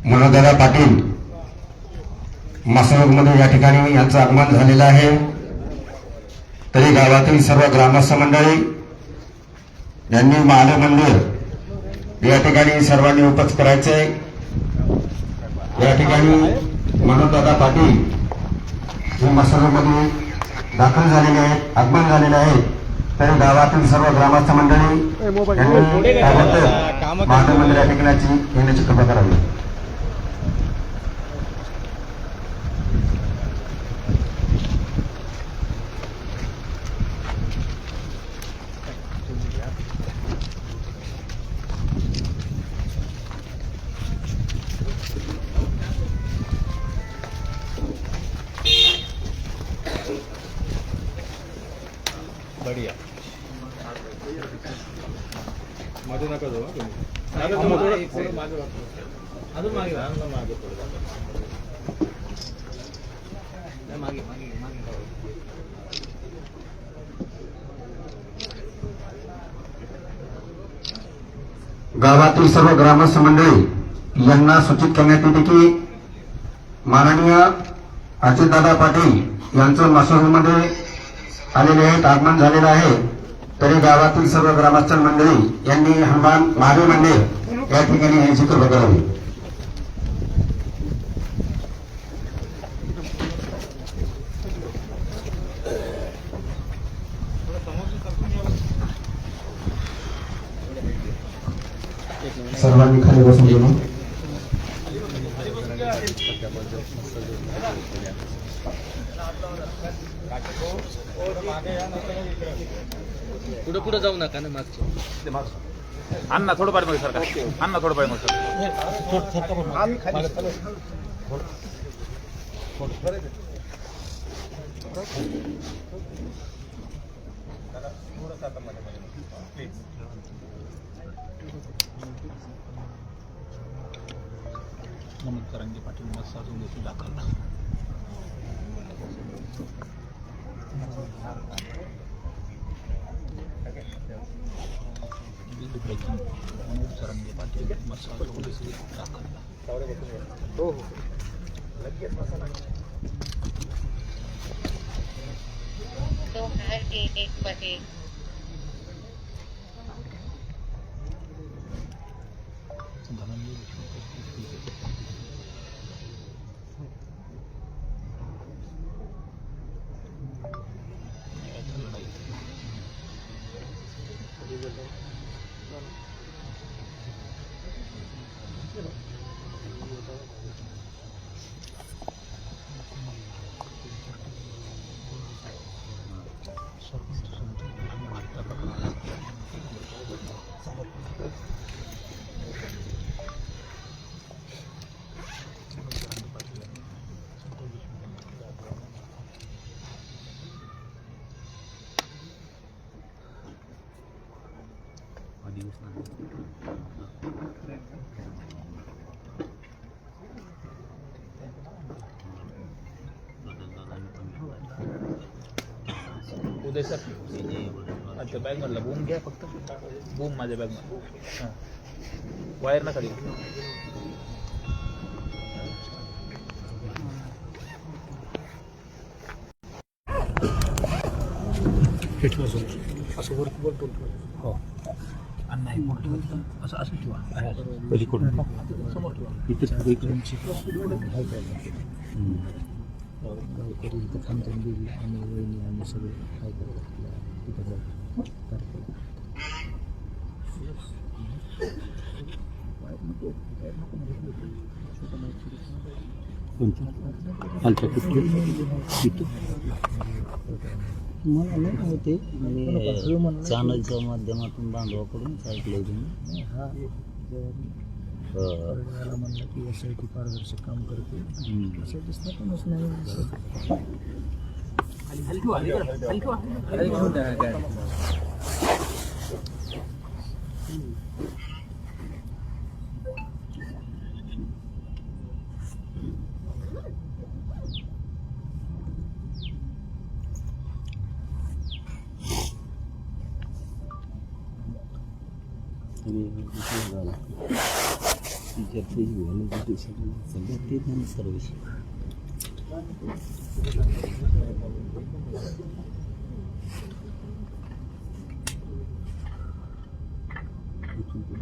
मनोजदादा पाटील मासळमध्ये या ठिकाणी यांचं आगमन झालेलं आहे। तरी गावातील सर्व ग्रामस्थ मंडळी यांनी महादेव मंदिर या ठिकाणी सर्वांनी उपस्थित करायचे। या ठिकाणी मनोजदादा पाटील हे मासळमध्ये दाखल झालेले आहेत, आगमन झालेले आहेत। तरी गावातील सर्व ग्रामस्थ मंडळी यांनी महादेव मंदिर या ठिकाणी येण्याची कृपा करावी। बढ़िया मध्ये नका जाऊ तुम्ही अजून मागे गावातील सर्व ग्रामस्थ मंडळी यांना सूचित करण्यात येते की माननीय अजितदादा पाटील यांचं मासळमध्ये आलेले आहेत, आगमन झालेलं आहे। तरी गावातील सर्व ग्रामस्थ मंडळी यांनी हनुमान महादेव मंदिर या ठिकाणी याची कृपा करावी। सर्वांनी खाली बसून घेऊन पुढे पुढे जाऊ नका ना मागचे अन्ना थोडं पाय मग सरका अन्ना थोडं पाय मग मनोज तरंगे पाटील मसाजून देखील दाखल मनोज तरंगे पाटील मसाजून देखील दाखल हो दोहर एक बटे उदय सर अच्छा बॅग मधला बूम घ्या फक्त बूम माझ्या बॅग मध्ये वायर ना खाली असं वर बोलतो हो अण्णा हे बोलतो असं असं ठेवा पलीकडून समोर ठेवा इथे गावकरी इथं थांबून गेली आणि वहिनी आम्ही सगळे काय करत मला नाही माहिती चॅनलच्या माध्यमातून बांधवाकडून ऐकलंय तुम्ही हा म्हणलं की यासाठी पारदर्शक काम करते असं दिसतं पणच नाही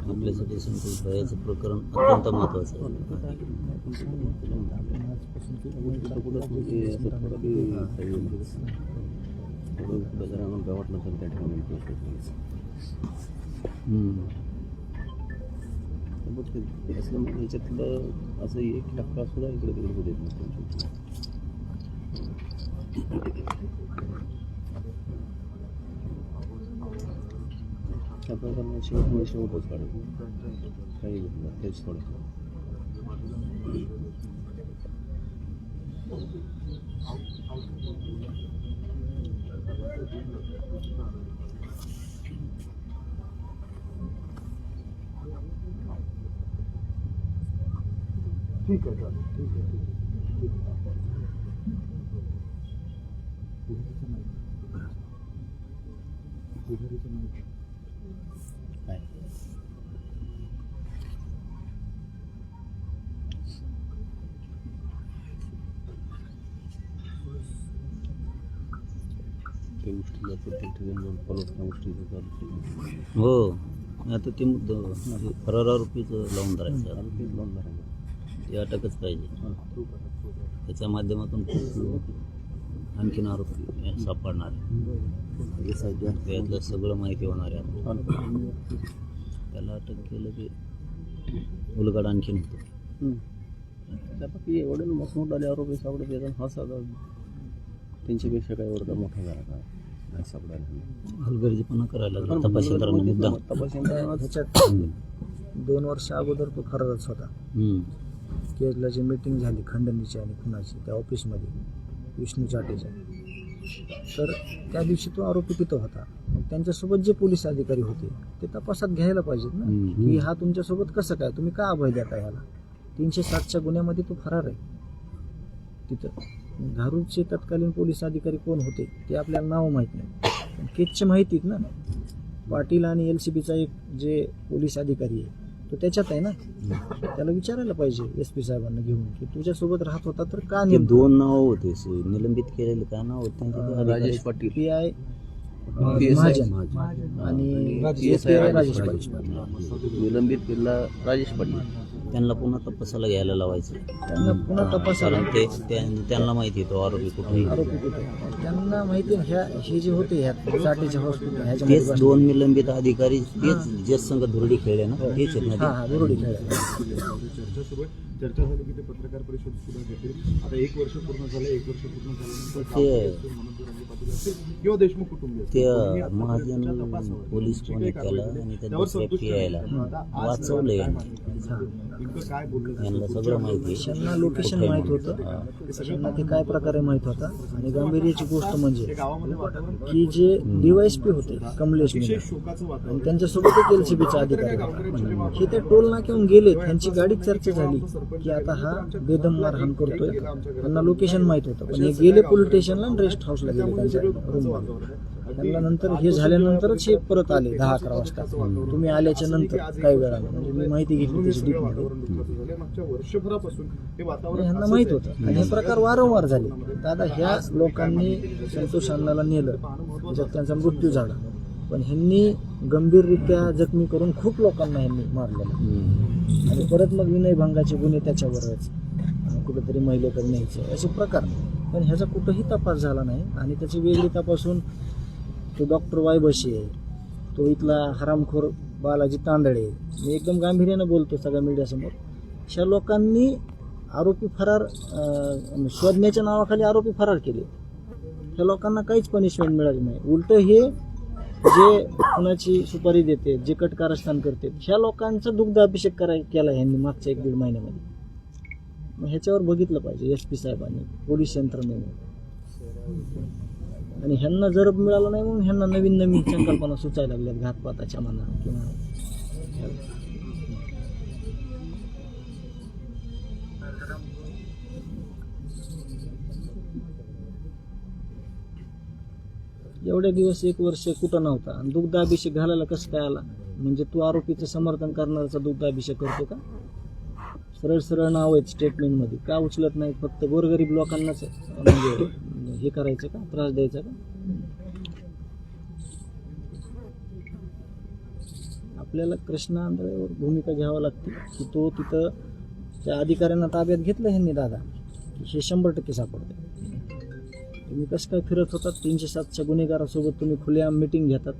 आपल्यासाठी संतोष भयाचं प्रकरण अत्यंत महत्त्वाचं आहे. याच्यातलं असं 1% सुद्धा इकडे तिकडे होत येत नाही. त्या प्रकारे शेवटच काढत काही घेतलं तेच थोडं. ठीक आहे चालेल, ठीक आहे, ठीक आहे. पुजारीचं नाव काय त्या गोष्टीला प्रत्येक ठिकाणी जाऊन फॉलो त्या गोष्टीचं चालू हो, आता ते मुद्दा फरार आरोपीचं लावून धरायचं, तेच लावून धरायचं. ते अटकच पाहिजे. त्याच्या माध्यमातून आणखीन आरोपी सापडणार आहे. त्यातलं सगळं माहिती होणार आहे. त्याला अटक केलं की उलगड आणखीन होतं. त्यापैकी एवढे मोठमोठाले आरोपी सापडत येतात. हा साधा त्यांच्यापेक्षा काय एवढा मोठा झाला का नाही सापडायला. हलगर्जीपणा करायला लागला तपासदारांना मुद्दा. ह्याच्यात 2 वर्ष अगोदर तो फरारच होता. केजला जी मीटिंग झाली खंडणीची आणि खुनाची त्या ऑफिसमध्ये विष्णू चाटेच्या, तर त्या दिवशी तो आरोपी तिथं होता. मग त्यांच्यासोबत जे पोलीस अधिकारी होते ते तपासात घ्यायला पाहिजेत ना, की हा तुमच्यासोबत कसं काय, तुम्ही का अभय देता ह्याला. 307च्या गुन्ह्यामध्ये तो फरार आहे. तिथं धारूरचे तत्कालीन पोलीस अधिकारी कोण होते ते आपल्याला नाव माहीत नाही, पण केसचे माहितीत ना. पाटील आणि LCBचा एक जे पोलीस अधिकारी आहे तो त्याच्यात आहे ना, त्याला विचारायला पाहिजे SP साहेबांना घेऊन की तुझ्यासोबत राहत होता तर का ते 2 नाव होते निलंबित केलेले. काय नाव होते राजेश पाटील PI महाजन आणि PI राजेश पाटील. निलंबित केला राजेश पाटील. त्यांना पुन्हा तपासाला घ्यायला लावायचं. त्यांना पुन्हा तपासाला कारण ते त्यांना माहिती तो आरोपी कुठे. आरोपी कुठे त्यांना माहिती हे जे होते ह्या चाटेच्या हॉस्पिटल तेच ह्याच्यामध्ये 2 निलंबित अधिकारी तेच जस संघ धुरडी खेळले ना, तेच आहेत ना. हा बुरुडी खेळायला. चर्चा सुरू आहे. चर्चा झाली की ते पत्रकार परिषद सुद्धा घेतील. आता 1 वर्ष पूर्ण झालं. 1 वर्ष पूर्ण झाल्यानंतर मनोज पाटील असतील किंवा देशमुख कुटुंबीय असतील, ते महाजन पोलीस कोणी केला आणि त्या दुसऱ्या PIला वाचवलंय. नेमकं काय बोललं यांना सगळं माहिती आहे. त्यांना लोकेशन माहीत होतं, त्यांना ते काय प्रकारे माहीत होता. आणि गांभीर्याची गोष्ट म्हणजे गावामध्ये वातावरण की जे DYSP होते कमलेश मीना शोकाचं वातावरण. आणि त्यांच्यासोबत एक LCBचा अधिकारी होता. हे ते टोल नाक्याहून गेले, त्यांची गाडी चर्चा झाली की आता हा बेदम मारहाण करतोय. त्यांना लोकेशन माहीत होतं, पण हे गेले पोलीस स्टेशनला आणि रेस्ट हाऊसला गेले त्यांच्या रूममध्ये. त्यांना नंतर हे झाल्यानंतरच हे परत आले 10-11 वाजता. तुम्ही आल्याच्या नंतर काही वेळाने म्हणजे मी माहिती घेतली त्याची डीपमध्ये. मागच्या वर्षभरापासून हे वातावरण ह्यांना माहित होतं आणि हे प्रकार वारंवार झाले. दादा ह्या लोकांनी संतोष अण्णाला नेलं, ज्यात त्यांचा मृत्यू झाला, पण ह्यांनी गंभीररित्या जखमी करून खूप लोकांना ह्यांनी मारलेलं. आणि परत मग विनयभंगाचे गुन्हे त्याच्यावरच, कुठेतरी महिलेकडे न्यायचे असे प्रकार. पण ह्याचा कुठंही तपास झाला नाही. आणि त्याची वेगळी तपासून तो डॉक्टर वाय बशी आहे, तो इथला हरामखोर बालाजी तांदळे, मी एकदम गांभीर्यानं बोलतो सगळ्या मीडियासमोर. अशा लोकांनी आरोपी फरार शोधण्याच्या नावाखाली आरोपी फरार केले. त्या लोकांना काहीच पनिशमेंट मिळाली नाही. उलट हे जे कुणाची सुपारी देते, जे कटकारस्थान करते, ह्या लोकांचा दुग्धाभिषेक केला ह्यांनी मागच्या 1-1.5 महिन्यामध्ये. मग ह्याच्यावर बघितलं पाहिजे SP साहेबांनी, पोलीस यंत्रणेने. आणि ह्यांना जरब मिळालं नाही म्हणून ह्यांना नवीन संकल्पना सुचायला लागल्यात, घातपाताच्या म्हणा किंवा. एवढे दिवस 1 वर्ष कुठं नव्हता आणि दुग्धाभिषेक घालायला कसं काय आला? म्हणजे तू आरोपीचं समर्थन करणाऱ्याचा दुग्धाभिषेक करतो का? सरळ सरळ नाव आहेत स्टेटमेंटमध्ये, का उचलत नाहीत? फक्त गोरगरीब लोकांनाच म्हणजे हे करायचं का, त्रास द्यायचा का? आपल्याला कृष्णा आंधळेवर भूमिका घ्यावी लागते की तो तिथं त्या अधिकाऱ्यांना ताब्यात घेतलं ह्यांनी दादा, हे 100% सापडते. तुम्ही कसं काय फिरत होतात 307च्या गुन्हेगारासोबत, तुम्ही खुलेआम मिटिंग घेतात.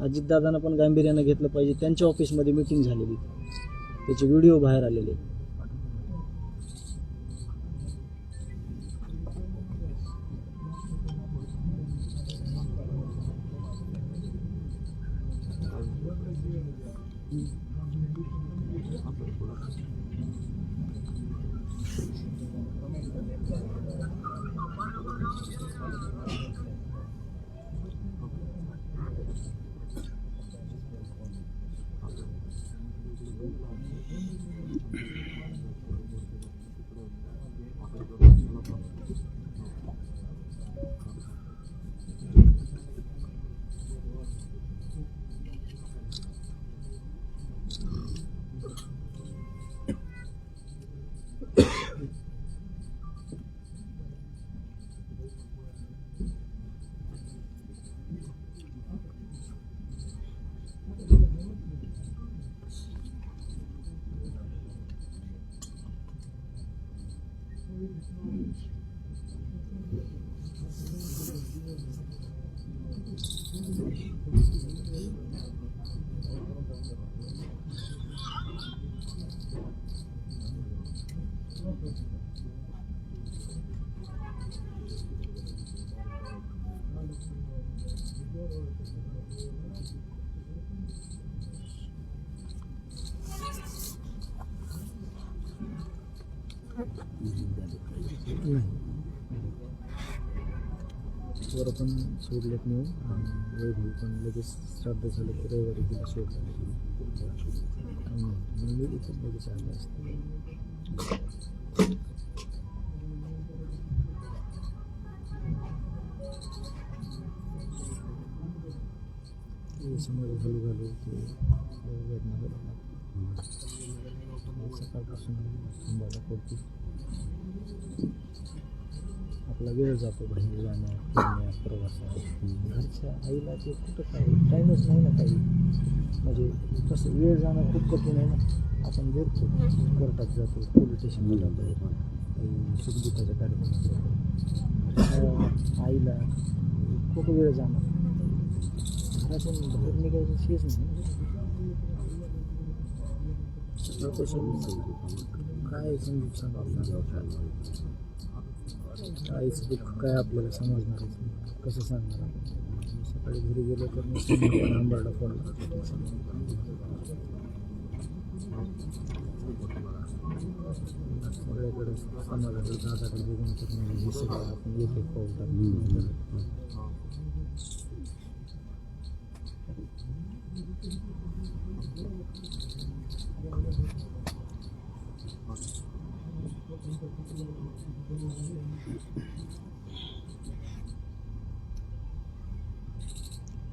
अजितदादांना पण गांभीर्यानं घेतलं पाहिजे. त्यांच्या ऑफिसमध्ये मिटिंग झालेली, त्याचे व्हिडिओ बाहेर आलेले. वर पण सोडलेत नेऊन, आणि वैभव पण लगेच श्राद्ध झालं की रविवारी गेलं सोडलं. मी इथं लगेच आले असते. समोर घालू घालू ते वेदना होतात. सकाळपासून थांबायला पडते. आपला वेळ जातो बाहेर जाण्यात, फिरण्यात, प्रवासात. घरच्या आईला ते कुठं काय टाईमच नाही ना काही. म्हणजे कसं वेळ जाणं खूप कठीण आहे ना. आपण बोलतो, कोर्टात जातो, पोलीस स्टेशनला जातो, सुखदुःखाच्या कार्यक्रमात जातो. आईला खूप वेळ जाणं, घरातून बाहेर निघायचं शेच नाही. काय समजून सांगा, आईचं दुःख काय आपल्याला समजणार, कसं सांगणार आपण. सकाळी घरी गेलो तर मी आंबारडा फोडला. सगळ्याकडे समाजाकडे दादाकडे बघून तर हे सगळं आपण एक एक पाऊल टाकतो.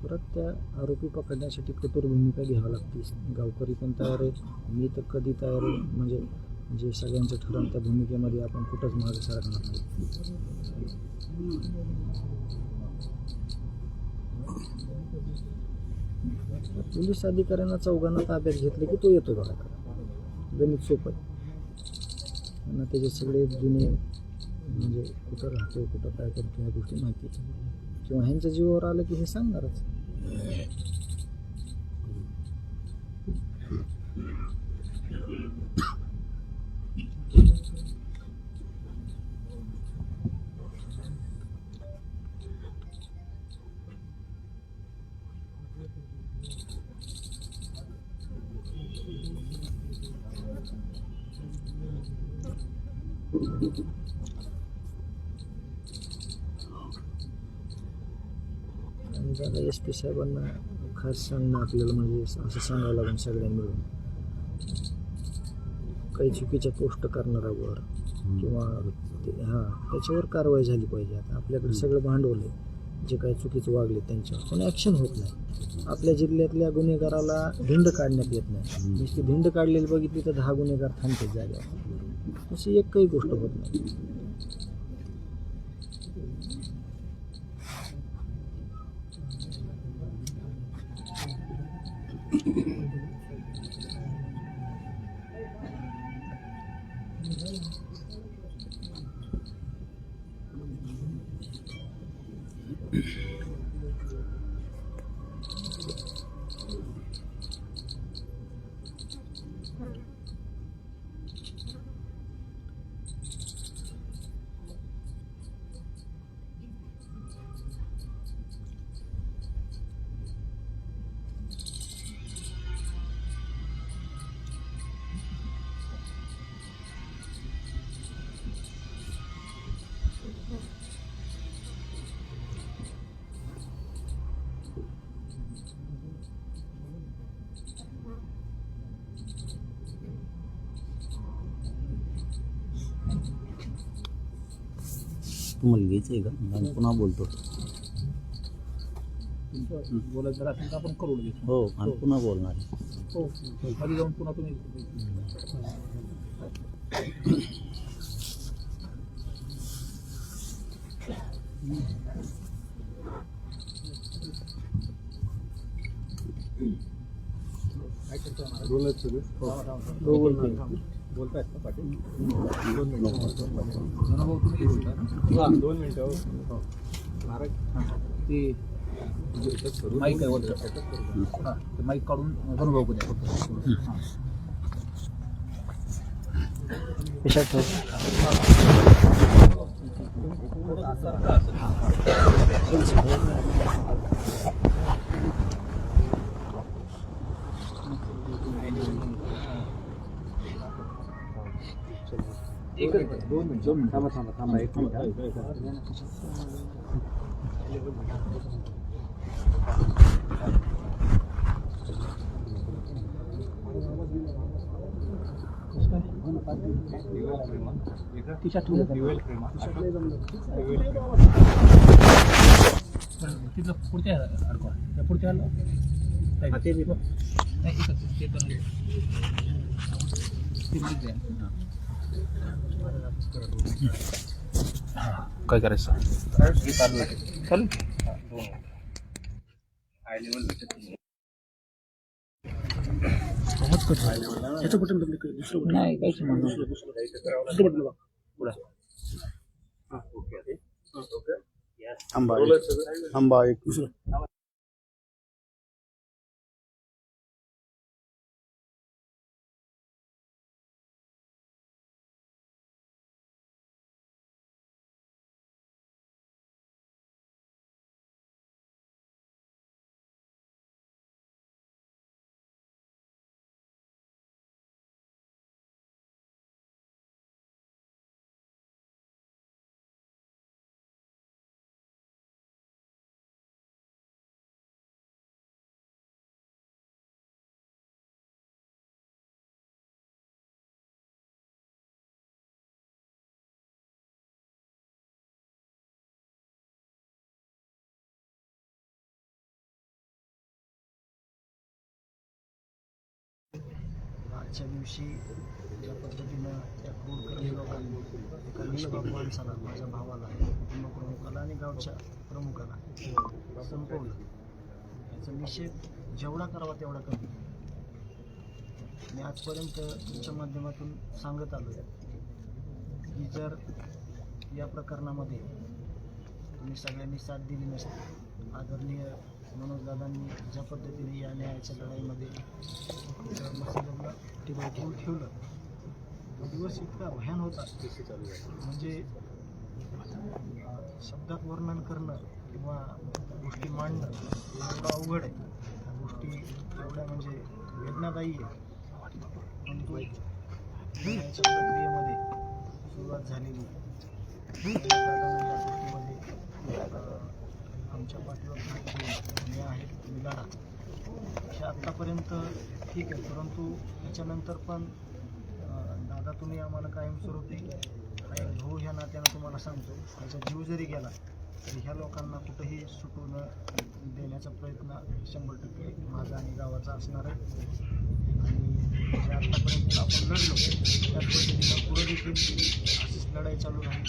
परत त्या आरोपी पकडण्यासाठी कठोर भूमिका घ्यावी लागते. गावकरी पण तयार आहेत, मी तर कधी तयार आहे. म्हणजे जे सगळ्यांचं ठरवून त्या भूमिकेमध्ये आपण कुठंच मागे सरकणार नाही. पोलीस अधिकाऱ्यांना चौघांना ताब्यात घेतलं की तो येतो बघा. गणित सोपं आहे. त्यांना त्याचे सगळे जुने म्हणजे कुठं राहतो, कुठं काय करतो ह्या गोष्टी माहिती आहे. किंवा ह्यांच्या जीवावर आलं की हे सांगणारच. आणि दादा एस पी साहेबांना खास सांगणं आपल्याला, म्हणजे असं सांगावं लागेल सगळ्यांनी मिळून, काही चुकीच्या पोस्ट करणाऱ्यावर किंवा त्याच्यावर कारवाई झाली पाहिजे. आता आपल्याकडे सगळं भांडवल आहे, जे काही चुकीचं वागले त्यांच्यावर पण ॲक्शन होत नाही. आपल्या जिल्ह्यातल्या गुन्हेगाराला धिंड काढण्यात येत नाही. नुसती भिंड काढलेली बघितली तर 10 गुन्हेगार थांबते जागेवर. अशी एकही गोष्ट होत नाही. तुम्हाला घ्यायचं आहे का? आणि पुन्हा बोलतो. बोलायचं जरा असेल तर आपण करून घेऊ. हो, आणि पुन्हा बोलणार आहे. हो, खाली जाऊन पुन्हा तुम्ही बोलतायत का पाटील? 2 मिनिटं. भाऊ तुम्ही बोलता ना? 2 मिनिटं. हो. ते माईक आहे वरचं. हां, ते माईक काढून भाऊ द्या फक्त. हां. दोन मिनिट थांबा एक मिनिट. तिथलं पुढच्या अडकवा त्या पुढच्या काय करायचं चालू नाही काहीच आंबा एक दुसरं आजच्या दिवशी ज्या पद्धतीनं त्या क्रूरकर्मी लोकांनी एका निष्पाप माणसाला, माझ्या भावाला, कुटुंब प्रमुखाला आणि गावच्या प्रमुखाला संपवलं, याचा निषेध जेवढा करावा तेवढा कमी. मी आजपर्यंत तुमच्या माध्यमातून सांगत आलो की जर या प्रकरणामध्ये तुम्ही सगळ्यांनी साथ दिली नसती, आदरणीय मनोजदादांनी ज्या पद्धतीने या न्यायाच्या लढाईमध्ये मसिदला टिकवून ठेवलं, तो दिवस इतका भयान होता म्हणजे शब्दात वर्णन करणं किंवा गोष्टी मांडणं एवढं अवघड आहे. त्या गोष्टी एवढ्या म्हणजे वेदनादायी आहे. परंतु न्यायाच्या प्रक्रियेमध्ये सुरुवात झालेली या गोष्टीमध्ये आमच्या पाठीवर न्याय आहे, तुम्ही लढा हे आत्तापर्यंत ठीक आहे. परंतु याच्यानंतर पण दादा तुम्ही आम्हाला कायमस्वरूपी हा एक भाऊ ह्या नात्यानं तुम्हाला सांगतो, त्याचा जीव जरी गेला तरी ह्या लोकांना कुठंही सुटून देण्याचा प्रयत्न 100% माझा आणि गावाचा असणार आहे. आणि म्हणजे आतापर्यंत आपण लढलो त्याच पद्धतीनं पुढे देखील अशीच लढाई चालू राहील.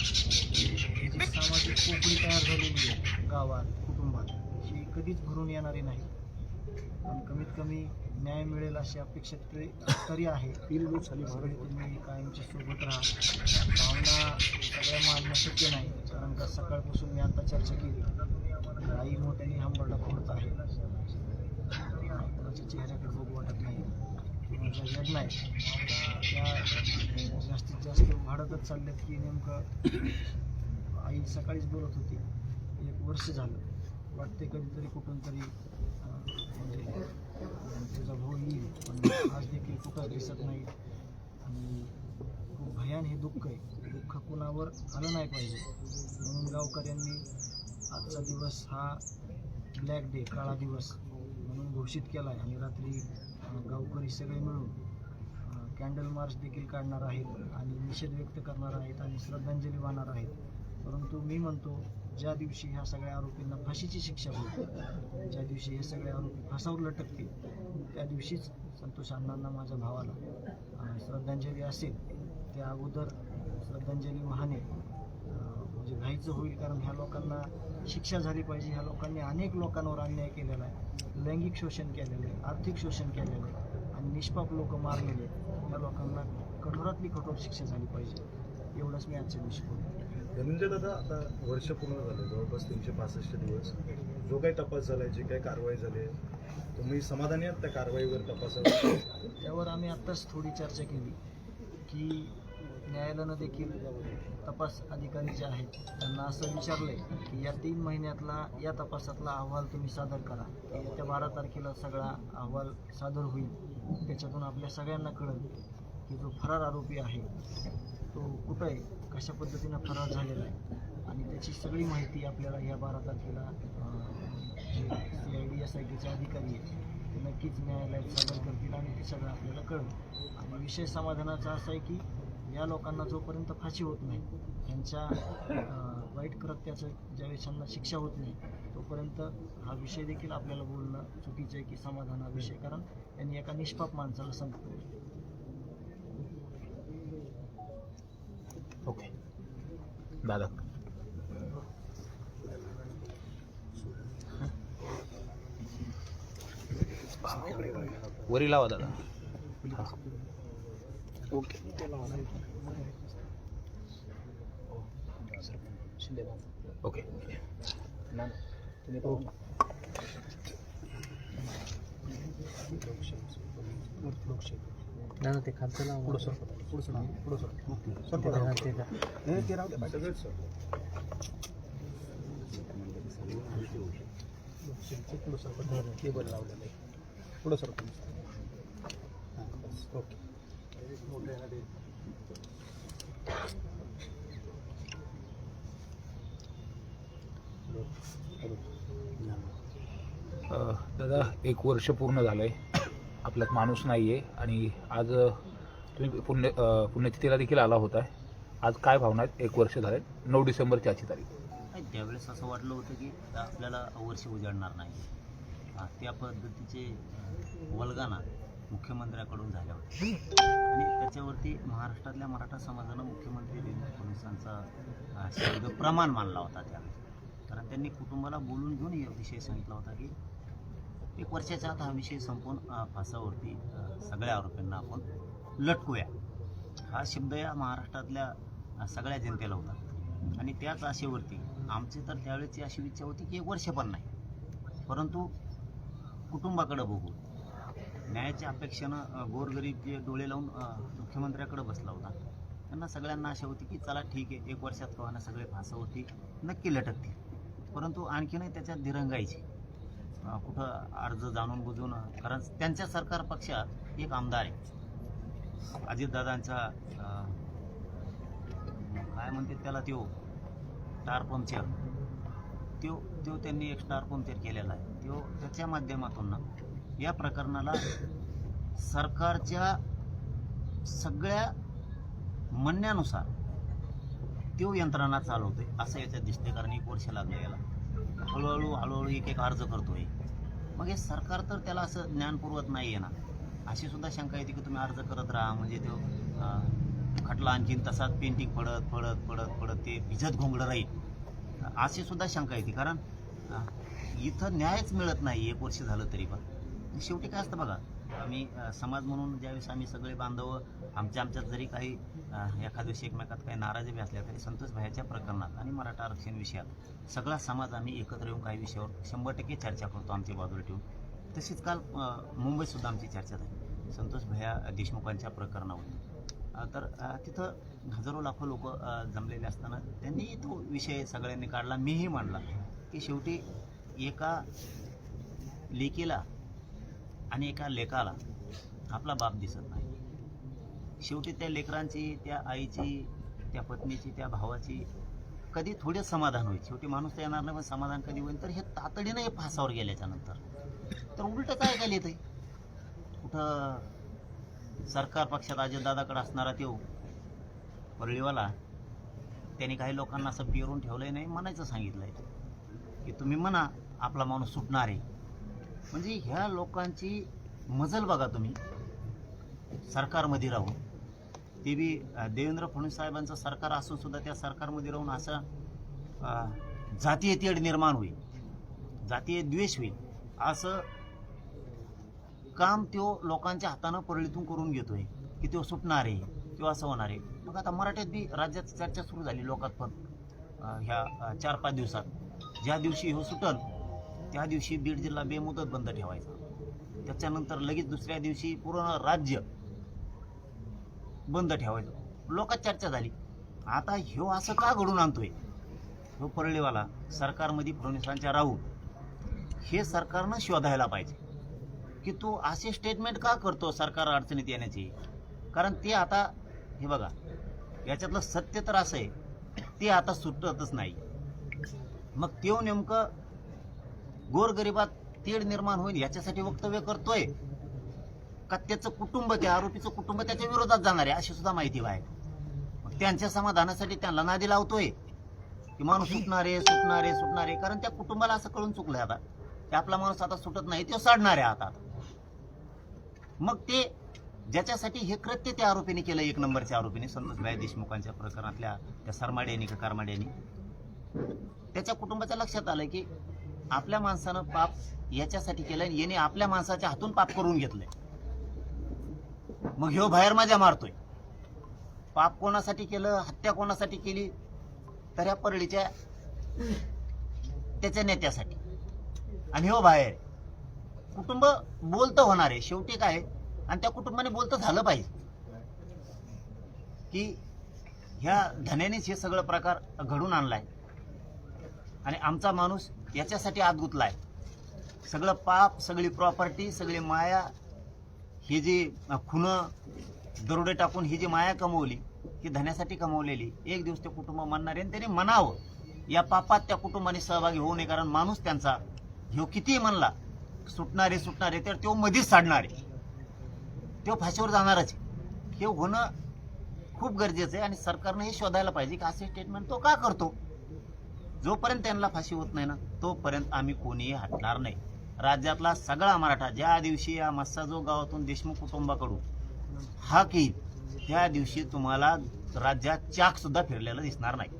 ही जी सामाजिक पोकळी तयार झालेली आहे गावात कुटुंबात ही कधीच भरून येणारी नाही. पण कमीत कमी न्याय मिळेल अशी अपेक्षा तरी आहे. तुम्ही कायमच्या सोबत राहा. भावना सगळ्या मानणं शक्य नाही, कारण का सकाळपासून मी आता चर्चा केली. आई मोठ्याने हंबरडा फोडत आहे. कोणाच्या चेहऱ्याकडे बघू वाटत नाही. कोणाच्या वेदना आहेत त्या जास्तीत जास्त वाढतच चालल्यात की नेमकं आई सकाळीच बोलत होती 1 वर्ष झालं वाटते कधीतरी कुठून तरी म्हणजे तुझा भाऊ येईल, पण आज देखील कुठं दिसत नाही. आणि खूप भयान हे दुःख आहे. दुःख कुणावर आलं नाही पाहिजे म्हणून गावकऱ्यांनी आजचा दिवस हा ब्लॅक डे काळा दिवस म्हणून घोषित केला आहे. आणि रात्री गावकरी सगळे मिळून कॅन्डल मार्च देखील काढणार आहेत आणि निषेध व्यक्त करणार आहेत आणि श्रद्धांजली वाहणार आहेत. परंतु मी म्हणतो ज्या दिवशी ह्या सगळ्या आरोपींना फाशीची शिक्षा होईल, ज्या दिवशी हे सगळे आरोपी फासावर लटकतील, त्या दिवशीच संतोष अण्णांना माझ्या भावाला श्रद्धांजली असेल. त्या अगोदर श्रद्धांजली वाहणे म्हणजे घाईचं होईल, कारण ह्या लोकांना शिक्षा झाली पाहिजे. ह्या लोकांनी अनेक लोकांवर अन्याय केलेला आहे, लैंगिक शोषण केलेलं आहे, आर्थिक शोषण केलेलं आहे आणि निष्पाप लोक मारलेले आहेत. ह्या लोकांना कठोरातली कठोर शिक्षा झाली पाहिजे. एवढंच मी आजच्या दिवशी बोलतो. धनंजय दादा, आता वर्ष पूर्ण झाले, जवळपास 365 दिवस. जो काही तपास झाला, जी काही कारवाई झाली, तुम्ही समाधानी आहात त्या कारवाईवर, तपासावर? त्यावर आम्ही आत्ताच थोडी चर्चा केली की न्यायालयानं देखील तपास अधिकारी जे आहेत त्यांना असं विचारले की या 3 महिन्यातला या तपासातला अहवाल तुम्ही सादर करा. येत्या 12 तारखेला सगळा अहवाल सादर होईल. त्याच्यातून आपल्या सगळ्यांना कळेल की जो फरार आरोपी आहे तो कुठं आहे, कशा पद्धतीनं फरार झालेला आहे आणि त्याची सगळी माहिती आपल्याला या 12 तारखेला जे CID SITचे अधिकारी आहेत ते नक्कीच न्यायालयात सादर करतील आणि ते सगळं आपल्याला कळेल. आणि विषय समाधानाचा असा आहे की या लोकांना जोपर्यंत फाशी होत नाही, त्यांच्या वाईट कृत्याचं ज्यावेळेस त्यांना शिक्षा होत नाही, तोपर्यंत हा विषय देखील आपल्याला बोलणं चुकीचं आहे की समाधान हा विषय, कारण त्यांनी एका निष्पाप माणसाला संपवलं. ओके दादा, वरी लावा दादा. ओके ओके ना ते खालचं लावा. पुढं सर, सगळंच सर. केबल लावलेलं आहे. पुढं सर. ओके. दादा, 1 वर्ष पूर्ण झालंय, आपल्यात माणूस नाहीये आणि आज तुम्ही पुण्यतिथीला देखील आला होता. आज काय भावना आहेत? 1 वर्ष झाले, 9 डिसेंबरची आजची तारीख. त्यावेळेस असं वाटलं होतं की आपल्याला वर्ष उजाडणार नाही. त्या पद्धतीचे वल्गना मुख्यमंत्र्याकडून झाल्या होत्या आणि त्याच्यावरती महाराष्ट्रातल्या मराठा समाजानं मुख्यमंत्री देवेंद्र फडणवीसांचा शब्द प्रमाण मानला होता त्यावेळेस. कारण त्यांनी कुटुंबाला बोलून घेऊन हा विषय सांगितला होता की 1 वर्षाच्या आत हा विषय संपून फासावरती सगळ्या आरोपींना आपण लटकूया. हा शब्द या महाराष्ट्रातल्या सगळ्या जनतेला होता आणि त्याच आशेवरती आमची तर त्यावेळेची अशी इच्छा होती की 1 वर्ष पण नाही, परंतु कुटुंबाकडे बघू, न्यायाच्या अपेक्षेनं गोरगरीब जे डोळे लावून मुख्यमंत्र्याकडे बसला होता, त्यांना सगळ्यांना आशा होती की चला ठीक आहे, 1 वर्षात कवाना सगळे फासावरती नक्की लटकतील. परंतु आणखीनही त्याच्यात दिरंगाईची कुठं अर्ज जाणून बुजून, कारण त्यांच्या सरकार पक्षात एक आमदार आहे अजितदादांचा, काय म्हणते त्याला, तो स्टार पंक्चर, तो त्यांनी एक स्टार पंक्चर केलेला आहे. त्याच्या माध्यमातून ना या प्रकरणाला सरकारच्या सगळ्या म्हणण्यानुसार तो यंत्रणा चालवतोय असं याच्यात दिसते. कारण 1 वर्ष लागलं याला, हळूहळू एक अर्ज करतोय. मग हे सरकार तर त्याला असं ज्ञान पुरवत नाही आहे ना. अशी सुद्धा शंका येते की तुम्ही अर्ज करत राहा, म्हणजे तो खटला आणखीन तसाच पेंटिंग पडत पडत पडत पडत ते भिजत घोंगडं राहील, अशी सुद्धा शंका येते. कारण इथं न्यायच मिळत नाही 1 वर्ष झालं तरी पण. शेवटी काय असतं बघा, आम्ही समाज म्हणून ज्यावेळेस आम्ही सगळे बांधव आमच्यात जरी काही एखाद्या दिवशी एकमेकात काही नाराजी असल्या तरी संतोष भाईच्या प्रकरणात आणि मराठा आरक्षण विषयात सगळा समाज आम्ही एकत्र येऊन काही विषयावर 100% चर्चा करतो आमच्या बाजूला ठेवून. तशीच काल मुंबईत सुद्धा आमची चर्चा झाली संतोष भैया देशमुखांच्या प्रकरणावर. तर तिथं हजारो लाखो लोक जमलेले असताना त्यांनी तो विषय सगळ्यांनी काढला, मीही मांडला की शेवटी एका लेकीला आणि एका लेकाला आपला बाप दिसत नाही. शेवटी त्या लेकरांची, त्या आईची, त्या पत्नीची, त्या भावाची कधी थोडे समाधान होईल. शेवटी माणूस तर येणार नाही, पण समाधान कधी होईल. तर हे तातडीनं हे फासावर गेल्याच्या नंतर तर उलटं काय काय येतंय. कुठं सरकार पक्षात अजितदादाकडे असणारा तो परळीवाला त्यांनी काही लोकांना असं पिरून ठेवलंय, नाही म्हणायचं सांगितलंय की तुम्ही म्हणा आपला माणूस सुटणार आहे. म्हणजे ह्या लोकांची मजल बघा तुम्ही, सरकारमध्ये राहून, ते बी देवेंद्र फडणवीस साहेबांचं सरकार असून सुद्धा त्या सरकारमध्ये राहून असं जातीय तेढ निर्माण होईल, जातीय द्वेष होईल असं काम तो लोकांच्या हातानं परळीतून करून घेतोय की तो सुटणार आहे किंवा असं होणार आहे. मग आता मराठीत बी राज्यात चर्चा सुरू झाली लोकात पण ह्या 4-5 दिवसात. ज्या दिवशी हो सुटल त्या दिवशी बीड जिल्हा बेमुदत बंद ठेवायचा, त्याच्यानंतर लगेच दुसऱ्या दिवशी पूर्ण राज्य बंद ठेवायचं. लोकात चर्चा झाली. आता ह्यो असं का घडून आणतोय ह्यो परळीवाला सरकारमध्ये फडणवीसांच्या राहून? हे सरकारनं शोधायला पाहिजे की तो असे स्टेटमेंट का करतो सरकार अडचणीत येण्याची. कारण ते आता हे बघा, याच्यातलं सत्य तर असं आहे ते आता सुटतच नाही. मग तो नेमकं गोरगरिबात तेढ निर्माण होईल याच्यासाठी वक्तव्य करतोय का त्याचं कुटुंब, त्या आरोपीचं कुटुंब त्याच्या विरोधात जाणार आहे अशी सुद्धा माहिती आहे. मग त्यांच्या समाधानासाठी त्यांना नादी लावतोय की माणूस सुटणार आहे सुटणार आहे सुटणार आहे. कारण त्या कुटुंबाला असं कळून चुकलंय आता की आपला माणूस आता सुटत नाही, तो साडणार आहे आता. मग ते ज्याच्यासाठी हे कृत्य त्या आरोपीने केलं, 1 नंबरच्या आरोपीने, संतोष भाई देशमुखांच्या प्रकरणातल्या त्या सरमाड्यानी का कारमाड्यानी, त्याच्या कुटुंबाच्या लक्षात आलं की आपल्या माणसानं पाप याच्यासाठी केलं आणि याने आपल्या माणसाच्या हातून पाप करून घेतलंय. मग ह्यो बाहेर माझ्या मारतोय. पाप कोणासाठी केलं, हत्या कोणासाठी केली, तर या परळीच्या त्याच्या नेत्यासाठी. आणि ह्यो बाहेर कुटुंब बोलतं होणार आहे शेवटी काय, आणि त्या कुटुंबाने बोलतं झालं पाहिजे की ह्या धन्यानेच हे सगळं प्रकार घडून आणलाय आणि आमचा माणूस याच्यासाठी आत गुतलाय. सगळं पाप, सगळी प्रॉपर्टी, सगळी माया, ही जी खुनं दरोडे टाकून ही जी माया कमवली ही धन्यासाठी कमवलेली, एक दिवस ते कुटुंब म्हणणार आहे. आणि त्यांनी म्हणावं या पापात त्या कुटुंबाने सहभागी होऊ नये. कारण माणूस त्यांचा ह्यो कितीही म्हणला सुटणारे सुटणारे तर तो मध्येच साडणार आहे, तो फाशीवर जाणारच आहे. हे होणं खूप गरजेचं आहे आणि सरकारनं हे शोधायला पाहिजे की असे स्टेटमेंट तो का करतो. जोपर्यंत त्यांना फाशी होत नाही ना तोपर्यंत आम्ही कोणीही हटणार नाही. राज्यातला सगळा मराठा ज्या दिवशी या मस्साजोग गावातून देशमुख कुटुंबाकडून हाक येईल त्या दिवशी तुम्हाला राज्यात चाक सुद्धा फिरलेलं दिसणार नाही.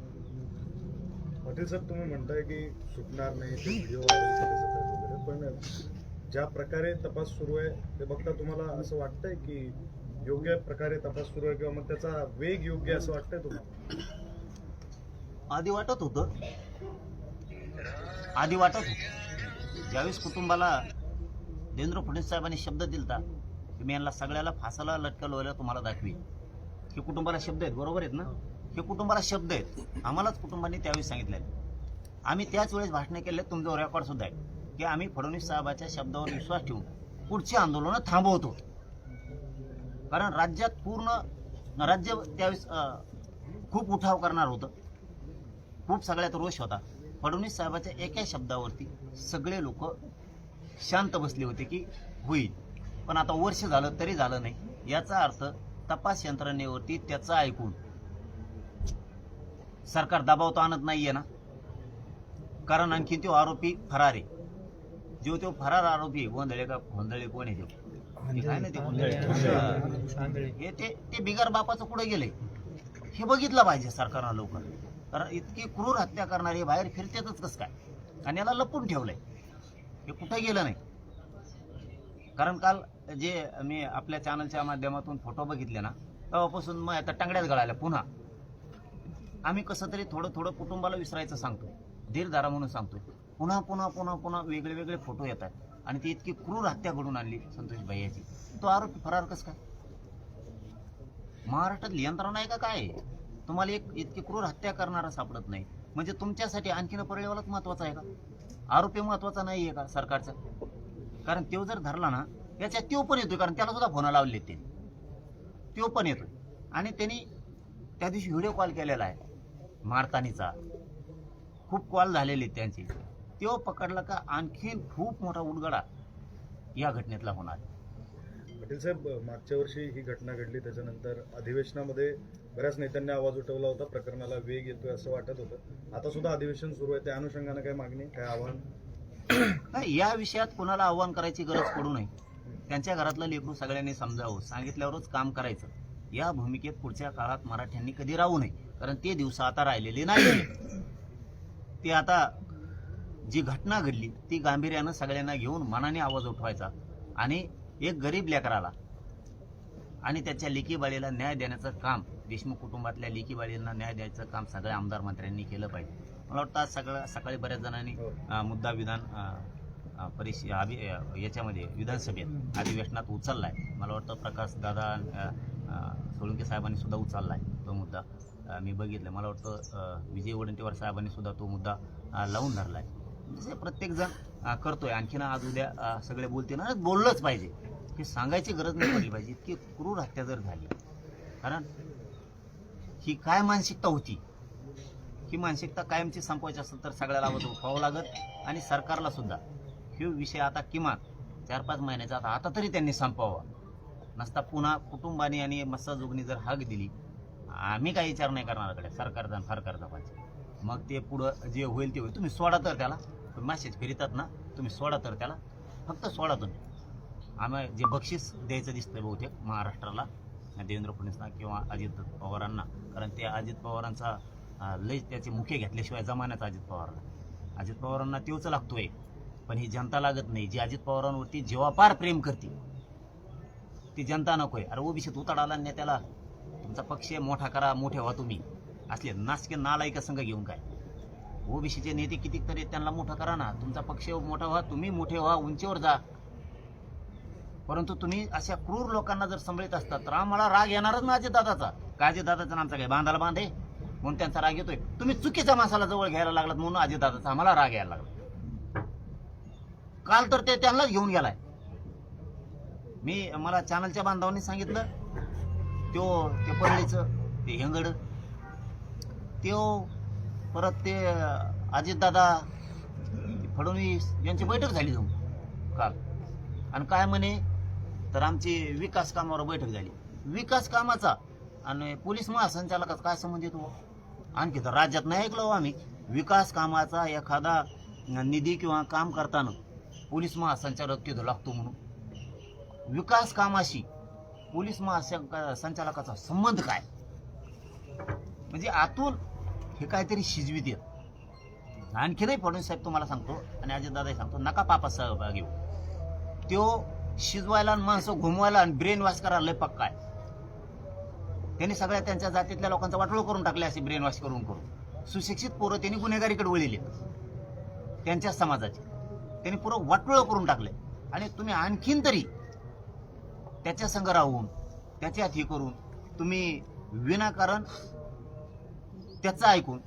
पाटील साहेब, तुम्ही म्हणताय की सुटणार नाही, ते व्हिडिओ वगैरे, पण ज्या प्रकारे तपास सुरू आहे ते बघता तुम्हाला असं वाटतंय की योग्य प्रकारे तपास सुरू आहे किंवा मग त्याचा वेग योग्य असं वाटतंय तुम्हाला? आधी वाटत होतं ज्यावेळेस कुटुंबाला देवेंद्र फडणवीस साहेबांनी शब्द दिलता की मी यांना सगळ्याला फासाला लटकवलं तुम्हाला दाखवी. हे कुटुंबाला शब्द आहेत, बरोबर आहेत ना, हे कुटुंबाला शब्द आहेत. आम्हालाच कुटुंबांनी त्यावेळी सांगितलेलं. आम्ही त्याच वेळेस भाषणे केले, तुमचं रेकॉर्ड सुद्धा आहे की आम्ही फडणवीस साहेबाच्या शब्दावर विश्वास ठेवून पुढची आंदोलनं थांबवतो. कारण राज्यात पूर्ण राज्य त्यावेळेस खूप उठाव करणार होतं, खूप सगळ्यात रोष होता. फडणवीस साहेबाच्या एका शब्दावरती सगळे लोक शांत बसले होते की होईल. पण आता वर्ष झालं तरी झालं नाही. याचा अर्थ तपास यंत्रणेवरती त्याचं ऐकून सरकार दबाव तो आणत नाहीये ना. कारण आणखी तो आरोपी फरार आहे. जो तो फरार आरोपी गोंधळे का गोंधळे कोण आहे, हे काय नाही ते बोलले. हे ते बिगर बापाचं कुठे गेले हे बघितलं पाहिजे सरकारनं लवकर. कारण इतकी क्रूर हत्या करणारे बाहेर फिरतेच कसं काय, आणि याला लपून ठेवलंय, हे कुठे गेलं नाही. कारण काल जे मी आपल्या चॅनलच्या माध्यमातून फोटो बघितले ना, तेव्हापासून मग आता टांगड्यात गळाल्या. पुन्हा आम्ही कसं तरी थोडं थोडं कुटुंबाला विसरायचं सांगतो, धीर धरा म्हणून सांगतो. पुन्हा पुन्हा पुन्हा पुन्हा वेगळे वेगळे फोटो येतात, आणि ती इतकी क्रूर हत्या घडून आणली संतोष भैयाची. तो आरोपी फरार कसं काय? महाराष्ट्रात यंत्रणा आहे का काय? तुम्हाला एक इतकी क्रूर हत्या करणारा सापडत नाही, म्हणजे तुमच्यासाठी आणखीन परळीवालाच महत्वाचा आहे का? आरोपी महत्वाचा नाही आहे का सरकारचा? कारण तो जर धरला ना, याच्यात तो पण येतोय, कारण त्याला सुद्धा फोन लावले ते, तो पण येतोय. आणि त्यांनी त्या दिवशी व्हिडिओ कॉल केलेला आहे मारतानीचा, खूप कॉल झालेले त्यांचे. तो पकडला का आणखीन खूप मोठा उलगडा या घटनेतला होणार. पाटील साहेब, मागच्या वर्षी ही घटना घडली, त्याच्यानंतर अधिवेशनामध्ये बऱ्याच नेत्यांनी आवाज उठवला होता, प्रकरणाला वेग येतोय असं वाटत होतं. आता सुद्धा अधिवेशन सुरू आहे, त्या अनुषंगानं काय मागणी, काय आव्हान? नाही, या विषयात कोणाला आव्हान करायची गरज पडू नये. त्यांच्या घरातलं लेकरू सगळ्यांनी समजावं, सांगितल्यावरच काम करायचं. या भूमिकेत पुढच्या काळात मराठ्यांनी कधी राहू नये, कारण ते दिवस आता राहिलेले नाही. ते आता जी घटना घडली ती गांभीर्यानं सगळ्यांना घेऊन मनाने आवाज उठवायचा, आणि एक गरीब लेकराला आणि त्याच्या लेकीबाळीला न्याय देण्याचं काम, देशमुख कुटुंबातल्या लेकीबाळींना न्याय द्यायचं काम सगळ्या आमदार मंत्र्यांनी केलं पाहिजे. मला वाटतं आज सकाळी बऱ्याच जणांनी मुद्दा विधान याच्यामध्ये विधानसभेत अधिवेशनात उचललाय. मला वाटतं प्रकाश दादा सोळंके साहेबांनी सुद्धा उचललाय तो मुद्दा, मी बघितलं. मला वाटतं विजय वडेट्टीवार साहेबांनी सुद्धा तो मुद्दा लावून धरलाय. म्हणजे प्रत्येक जण करतोय. आणखीन आज उद्या सगळे बोलतील ना, बोललंच पाहिजे, हे सांगायची गरज नाही पडली पाहिजे. इतकी क्रूर हत्या जर झाली, कारण ही काय मानसिकता होती, ही मानसिकता कायमची संपवायची असेल तर सगळ्याला आवाज उठवावं लागत, आणि सरकारला सुद्धा हे विषय आता किमान 4-5 महिन्याचा आता तरी त्यांनी संपवावा. नसता पुन्हा कुटुंबाने आणि मस्साजोगनी जर हाक दिली, आम्ही काही विचार नाही करणारकडे, सरकारचा सरकारचा पाहिजे. मग ते पुढं जे होईल ते होईल. तुम्ही सोडा तर त्याला, मेसेज फिरतात ना, तुम्ही सोडा तर त्याला, फक्त सोडा तुम्ही. आम्ही जे बक्षीस द्यायचं दिसतंय बहुतेक महाराष्ट्राला, देवेंद्र फडणवीसना किंवा अजित पवारांना, कारण ते अजित पवारांचा लय त्याचे मुखे घेतल्याशिवाय जमान्याचा अजित पवारांना तेवच लागतोय, पण ही जनता लागत नाही. जी अजित पवारांवरती जीवापार प्रेम करते ती जनता नकोय. अरे ओबीसीत उताडाला नेत्याला तुमचा पक्ष मोठा करा, मोठे व्हा तुम्ही. असले नासके नालायक संघ घेऊन काय, ओबीसीचे नेते कितीतरी त्यांना मोठं करा ना, तुमचा पक्ष मोठा व्हा, तुम्ही मोठे व्हा, उंचीवर जा. परंतु तुम्ही अशा क्रूर लोकांना जर सांभाळत असतात तर आम्हाला राग येणारच ना अजितदादाचा. का अजितदादाचा आमचा काय बांधाला बांधे म्हणून त्यांचा राग येतोय. तुम्ही चुकीच्या माणसाला जवळ घ्यायला लागलात म्हणून अजितदादाचा आम्हाला राग यायला लागला. काल तर ते त्यांनाच घेऊन गेलाय. मला चॅनलच्या बांधवांनी सांगितलं, ते परळीचं ते हेंगड, परत ते अजितदादा फडणवीस यांची बैठक झाली जाऊन काल. आणि काय म्हणे तर आमची विकास कामावर बैठक झाली. विकास कामाचा आणि पोलीस महासंचालकाचा काय संबंध येतो? आणखी तर राज्यात नाही ऐकलो आम्ही. विकास कामाचा एखादा निधी किंवा काम करताना पोलीस महासंचालक तिथं लागतो म्हणून. विकास कामाशी पोलीस महासंचालकाचा संबंध काय? म्हणजे आतून हे काहीतरी शिजवीत येत. आणखी नाही फडणवीस साहेब तुम्हाला सांगतो आणि अजितदादाही सांगतो, नका पापात सहभाग घेऊ. तो शिजवायला आणि माणसं घुमवायला आणि ब्रेन वॉश करायला लय पक्का आहे. त्यांनी सगळ्या त्यांच्या जातीतल्या लोकांचा वाटोळ करून टाकले, असे ब्रेन वॉश करून. सुशिक्षित पोरं त्यांनी गुन्हेगारीकडे वळले, त्यांच्या समाजाचे त्यांनी पुरं वाटोळ करून टाकले. आणि तुम्ही आणखीन तरी त्याच्या संग राहून त्याच्यात हे करून तुम्ही विनाकारण त्याचं ऐकून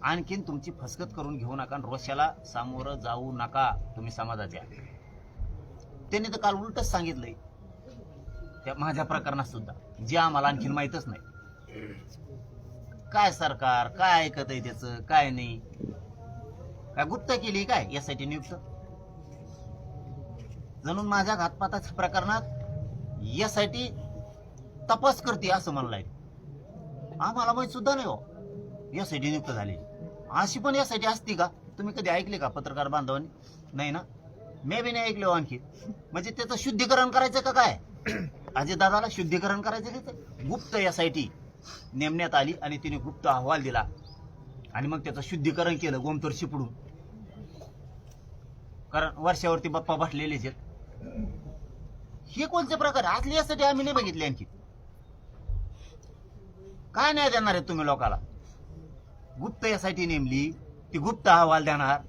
आणखीन तुमची फसगत करून घेऊ नका. रोषाला सामोरं जाऊ नका तुम्ही समाजाच्या. त्यांनी तर काल उलटच सांगितलंय त्या माझ्या प्रकरणात सुद्धा, जे आम्हाला आणखीन माहीतच नाही. काय सरकार काय ऐकत आहे त्याचं, काय नाही, काय गुप्त केली काय यासाठी नियुक्त? जणून माझ्या घातपाताच्या प्रकरणात यासाठी तपास करते असं म्हणलंय. आम्हाला माहित सुद्धा नाही हो यासाठी नियुक्त झाली. अशी पण यासाठी असती का? तुम्ही कधी ऐकले का पत्रकार बांधवांनी? नाही ना. मी बी नाही ऐकलो आणखी. म्हणजे त्याचं शुद्धीकरण करायचं का काय? अजितदादाला शुद्धीकरण करायचं की ते गुप्त SIT नेमण्यात आली आणि तिने गुप्त अहवाल दिला आणि मग त्याचं शुद्धीकरण केलं गोमतोर शिपडून. कारण वर्षावरती बाप्पा बसलेलेच आहेत. हे कोणते प्रकार असले यासाठी आम्ही नाही बघितले आणखी. काय नाही देणार आहे तुम्ही लोकाला? गुप्त SIT नेमली, ती गुप्त अहवाल देणार.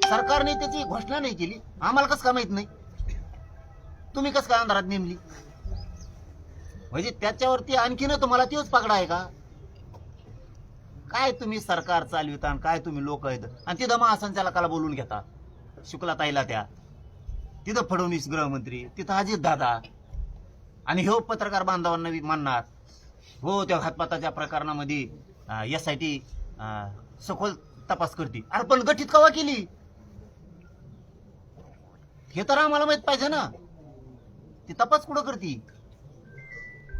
सरकारने त्याची घोषणा नाही केली, आम्हाला कसं का माहित नाही? तुम्ही कसं काय अंधारात नेमली? म्हणजे त्याच्यावरती आणखीन तुम्हाला तोच पगडा आहे का? काय तुम्ही सरकार चालविता आणि काय तुम्ही लोक आहेत. आणि तिथं महासंचालकाला बोलून घेता, शुक्लाताईला त्या, तिथं फडणवीस गृहमंत्री, तिथं अजितदादा, आणि हो पत्रकार बांधवांना बी म्हणणार हो त्या घातपाताच्या प्रकरणामध्ये SIT सखोल तपास करते. अरे पण गठीत कवा केली हे तर आम्हाला माहित पाहिजे ना. ती तपास कुठं करते?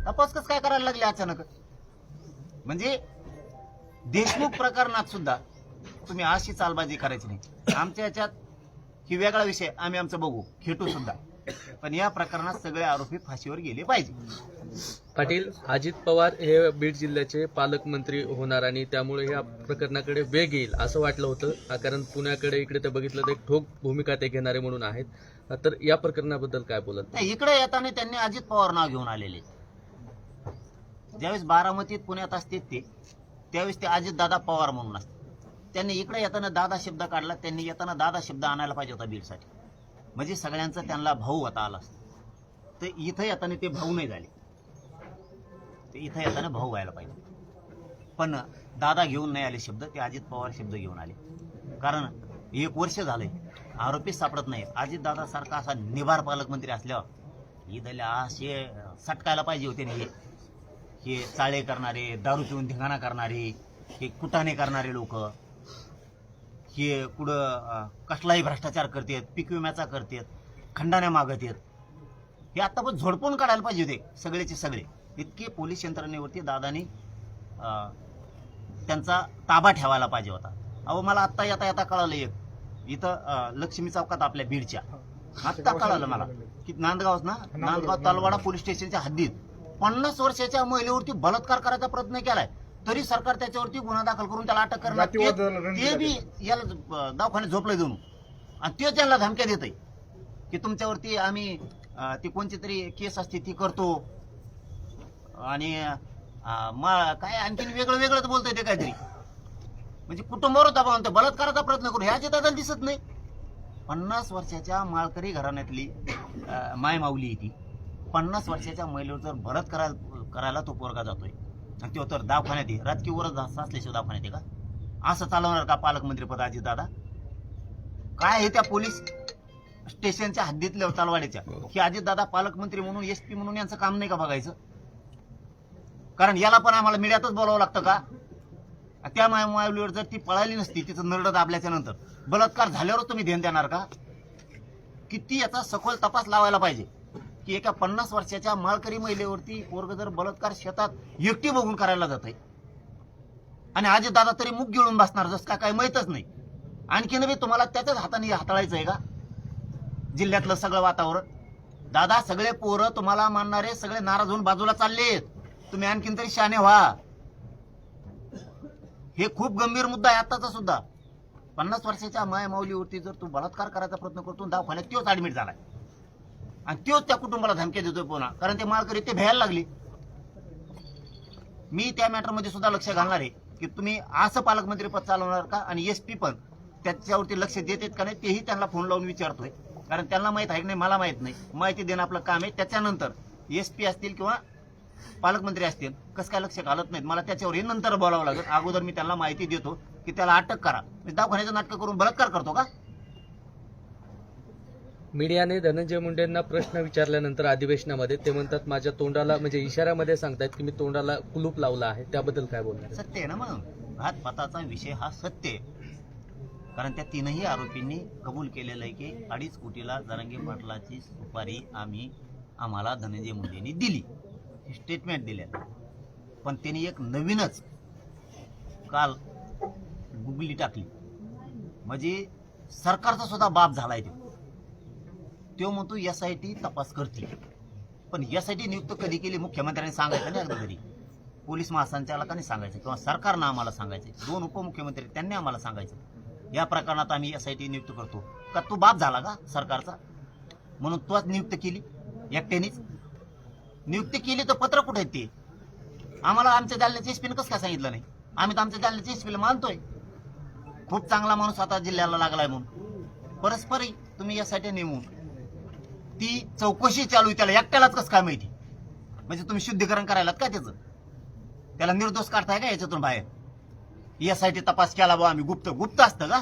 तपास कसं काय करायला लागले अचानक? म्हणजे देशमुख प्रकरणात सुद्धा तुम्ही अशी चालबाजी करायची नाही. आमच्या याच्यात ही वेगळा विषय, आम्ही आमचं बघू, खेटू सुद्धा, पण या प्रकरणात सगळे आरोपी फाशीवर गेले पाहिजे. पाटील, अजित पवार हे बीड जिल्ह्याचे पालकमंत्री होणार आणि त्यामुळे या प्रकरणाकडे वेग येईल असं वाटलं होतं. कारण पुण्याकडे इकडे ते बघितलं तर एक ठोक भूमिका ते घेणारे म्हणून आहेत. तर या प्रकरणाबद्दल काय बोलत? नाही, इकडे येताना त्यांनी अजित पवार नाव घेऊन आलेले. ज्यावेळेस बारामतीत पुण्यात असते ते त्यावेळेस ते अजितदादा पवार म्हणून असते. त्यांनी इकडे येताना दादा शब्द काढला. त्यांनी येताना दादा शब्द आणायला पाहिजे होता बीडसाठी. म्हणजे सगळ्यांचा त्यांना भाऊ होता आला असता. तर इथं येताना ते भाऊ नाही झाले, ते इथं येताना भाऊ व्हायला पाहिजे. पण दादा घेऊन नाही आले शब्द, ते अजित पवार शब्द घेऊन आले. कारण 1 वर्ष झालंय आरोपी सापडत नाही. अजितदादा सारखा असा निभार पालकमंत्री असल्यावर इथल्या असे सटकायला पाहिजे होते ना. हे चाळे करणारे, दारू पिऊन धिंगाणा करणारे, हे कुटाणे करणारे लोक, हे कुठं कसलाही भ्रष्टाचार करतात, पीक विम्याचा करतात, खंडाण्या मागत आहेत, हे आता पण झोडपून काढायला पाहिजे होते सगळेचे सगळे. इतके पोलीस यंत्रणेवरती दादानी त्यांचा ताबा ठेवायला पाहिजे होता. अहो मला आत्ता येता येता कळालं एक इथं लक्ष्मी चौकात आपल्या बीडच्या आत्ता कळालं मला की नांदगाव तलवाडा पोलीस स्टेशनच्या हद्दीत 50 वर्षाच्या महिलेवरती बलात्कार करायचा प्रयत्न केलाय. तरी सरकार त्याच्यावरती गुन्हा दाखल करून त्याला अटक करणार. ते बी याला दवाखान्यात झोपलं देऊन आणि ते त्यांना धमक्या देत आहे की तुमच्यावरती आम्ही ती कोणती तरी केस असते ती करतो. आणि काय आणखीन वेगळं वेगळंच बोलतोय ते काहीतरी. म्हणजे कुटुंबावर दबाव आणतो, बलात्काराचा प्रयत्न करू. ह्याची दादा दिसत नाही. 50 वर्षाच्या माळकरी घराण्यातली मायमाऊली ती 50 वर्षाच्या महिलेवर जर भरत करायला तो पोरगा जातोय आणि तो तर दवाखान्यात राजकीय वरच असल्याशिवाय दवाखान्यात आहे का? असं चालवणार का पालकमंत्री पद अजितदादा? काय हे त्या पोलीस स्टेशनच्या हद्दीतल्या तलवाडीच्या की अजितदादा पालकमंत्री म्हणून SP म्हणून यांचं काम नाही का बघायचं? कारण याला पण आम्हाला मीडियातच बोलावं लागतं का? त्या मायमाऊलीवर जर ती पळाली नसती, तिचं नरड दाबल्याच्या नंतर बलात्कार झाल्यावर तुम्ही ध्यान देणार का? किती याचा सखोल तपास लावायला पाहिजे की एका 50 वर्षाच्या माळकरी महिलेवरती पोरग जर बलात्कार शेतात एकटी बघून करायला जात आहे आणि अजितदादा तरी मुख गिळून बसणार जसं काय माहीतच नाही. आणखीन बी तुम्हाला त्याच्याच हाताने हाताळायचं आहे का जिल्ह्यातलं सगळं वातावरण? दादा सगळे पोरं तुम्हाला मानणारे सगळे नाराज होऊन बाजूला चाललेत. तुम्ही आणखीन तरी शहाणे व्हा. हे खूप गंभीर मुद्दा आहे आताचा सुद्धा. 50 वर्षाच्या मायमाऊलीवरती जर तू बलात्कार करायचा प्रयत्न करतो, दवाखान्यात तोच ऍडमिट झालाय आणि तोच त्या कुटुंबाला धमक्या देतोय पुन्हा. कारण ते माळकरी ते भ्यायला लागली. मी त्या मॅटरमध्ये सुद्धा लक्ष घालणार आहे की तुम्ही असं पालकमंत्री पद चालवणार का आणि SP पण त्याच्यावरती लक्ष देतात का नाही तेही त्यांना फोन लावून विचारतोय. कारण त्यांना माहित आहे की नाही मला माहित नाही. माहिती देणं आपलं काम आहे. त्याच्यानंतर SP असतील किंवा पालकमंत्री असतील कसं काय लक्ष घालत नाहीत मला त्याच्यावरही नंतर बोलावं लागेल. अगोदर मी त्यांना माहिती देतो की त्याला अटक करा. दवाखान्याचं नाटक करून बलात्कार करतो का? मीडियाने धनंजय मुंडेंना प्रश्न विचारल्यानंतर अधिवेशनामध्ये ते म्हणतात माझ्या तोंडाला म्हणजे इशाऱ्यामध्ये सांगतायत की मी तोंडाला कुलूप लावला आहे. त्याबद्दल काय बोलणार? सत्य आहे ना. मग घातपाताचा विषय हा सत्य आहे. कारण त्या 3ही आरोपींनी कबूल केलेलं आहे की 2.5 कोटीला जरांगे पाटलाची सुपारी आम्हाला धनंजय मुंडेंनी दिली, स्टेटमेंट दिल्या. पण त्यांनी एक नवीनच काल गुगली टाकली. म्हणजे सरकारचा सुद्धा बाप झालाय ते. तो म्हणतो SIT तपास करतील. पण SIT नियुक्त कधी केली मुख्यमंत्र्यांनी सांगायचं नाही अगदी घरी, पोलीस महासंचालकांनी सांगायचं किंवा सरकारनं आम्हाला सांगायचं, 2 उपमुख्यमंत्री त्यांनी आम्हाला सांगायचं या प्रकरणात आम्ही SIT नियुक्त करतो. का तू बाप झाला का सरकारचा म्हणून तूच नियुक्त केली, एकट्यानेच नियुक्त केली? तर पत्र कुठे आहेत ते? आम्हाला आमच्या जालन्याच्या एसपीनं कसं काय सांगितलं नाही? आम्ही तर आमच्या जालन्याच्या एसपीला मानतोय, खूप चांगला माणूस आता जिल्ह्याला लागलाय म्हणून. परस्परही तुम्ही SIT नेमून ती चौकशी चालू आहे, त्याला एकट्यालाच कसं काय माहिती? म्हणजे तुम्ही शुद्धीकरण करायलात का त्याचं? त्याला निर्दोष काढताय का याच्यातून बाहेर? SIT तपास केला बा आम्ही, गुप्त असतं का?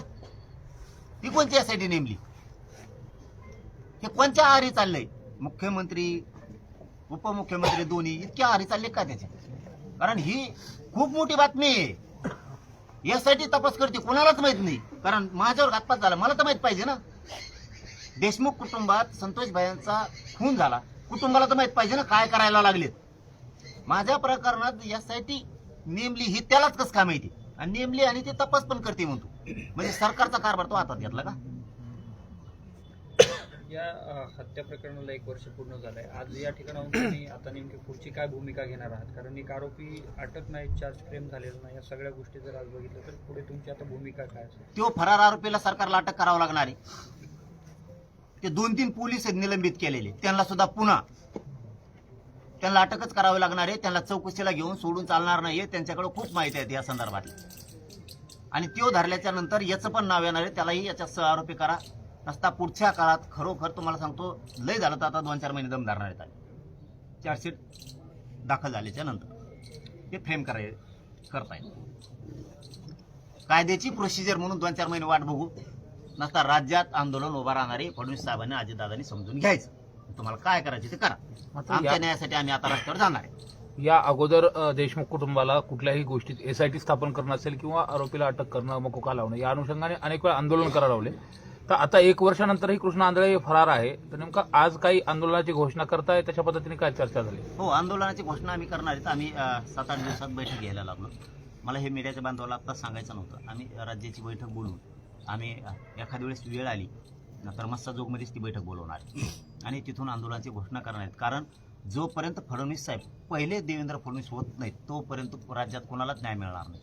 ती कोणती SIT नेमली? हे कोणत्या आहारी चाललंय? मुख्यमंत्री उपमुख्यमंत्री दोन्ही इतक्या आहारी चालले का त्याच्या? कारण ही खूप मोठी बातमी आहे. SIT तपास करते, कोणालाच माहित नाही. कारण माझ्यावर घातपात झाला, मला तर माहित पाहिजे ना. देशमुख कुटुंबात संतोष भाईंचा खून झाला, कुटुंबाला तर माहित पाहिजे ना काय करायला लागलेत. माझ्या प्रकरणात SIT नेमली ही त्यालाच कसं काय माहिती? आणि नेमली आणि ते तपास पण करते म्हणतो. म्हणजे सरकारचा कारभार तो हातात घेतला का? या हत्या प्रकरणाला 1 वर्ष पूर्ण झालंय. आज या ठिकाणाहून तुम्ही आता नेमकी पुढची काय भूमिका घेणार आहात? कारण एक आरोपी अटक नाही, चार्ज फ्रेम झालेला नाही, या सगळ्या गोष्टी जर आज बघितलं तर पुढे तुमची आता भूमिका काय असेल? तो फरार आरोपीला सरकारला अटक करावं लागणार आहे. ते 2-3 पोलीस आहेत निलंबित केलेले, त्यांना सुद्धा पुन्हा त्यांना अटकच करावी लागणार आहे. त्यांना चौकशीला घेऊन सोडून चालणार नाहीये. त्यांच्याकडे खूप माहिती आहे या संदर्भातली. आणि तो धरल्याच्या नंतर याचं पण नाव येणार आहे, त्यालाही याच्या सह आरोपी करा. नसता पुढच्या काळात खरोखर तुम्हाला सांगतो, लय झालं तर आता 2-4 महिने दम धरणार आहेत. चार्जशीट दाखल झाल्याच्या नंतर ते फ्रेम करता येईल. कायद्याची प्रोसिजर म्हणून 2-4 महिने वाट बघू. नसता राज्यात आंदोलन उभा राहणारे फडणवीस साहेबांनी अजितदादांनी समजून घ्यायचं. तुम्हाला काय करायचं ते करा. आमच्या न्यायासाठी आम्ही आता रस्त्यावर जाणार आहे. या अगोदर देशमुख कुटुंबाला कुठल्याही गोष्टीत SIT स्थापन करणं असेल किंवा आरोपीला अटक करणं, मकोका लावणं, या अनुषंगाने अनेक वेळा आंदोलन करायला लावले. तर आता 1 वर्षानंतरही कृष्ण आंधळे फरार आहे, तर नेमका आज काही आंदोलनाची घोषणा करताय, त्याच्या पद्धतीने काय चर्चा झाली? हो, आंदोलनाची घोषणा आम्ही करणार आहेत. आम्ही 7-8 दिवसात बैठक घ्यायला लागलो. मला हे मीडियाच्या बांधवाला आता सांगायचं नव्हतं. आम्ही राज्याची बैठक बोलवून आम्ही एखाद्या वेळेस वेळ आली तर मस्साजोगमध्येच ती बैठक बोलवणार आणि तिथून आंदोलनाची घोषणा करणार आहेत. कारण जोपर्यंत फडणवीस साहेब पहिले देवेंद्र फडणवीस होत नाहीत तोपर्यंत राज्यात कोणालाच न्याय मिळणार नाही.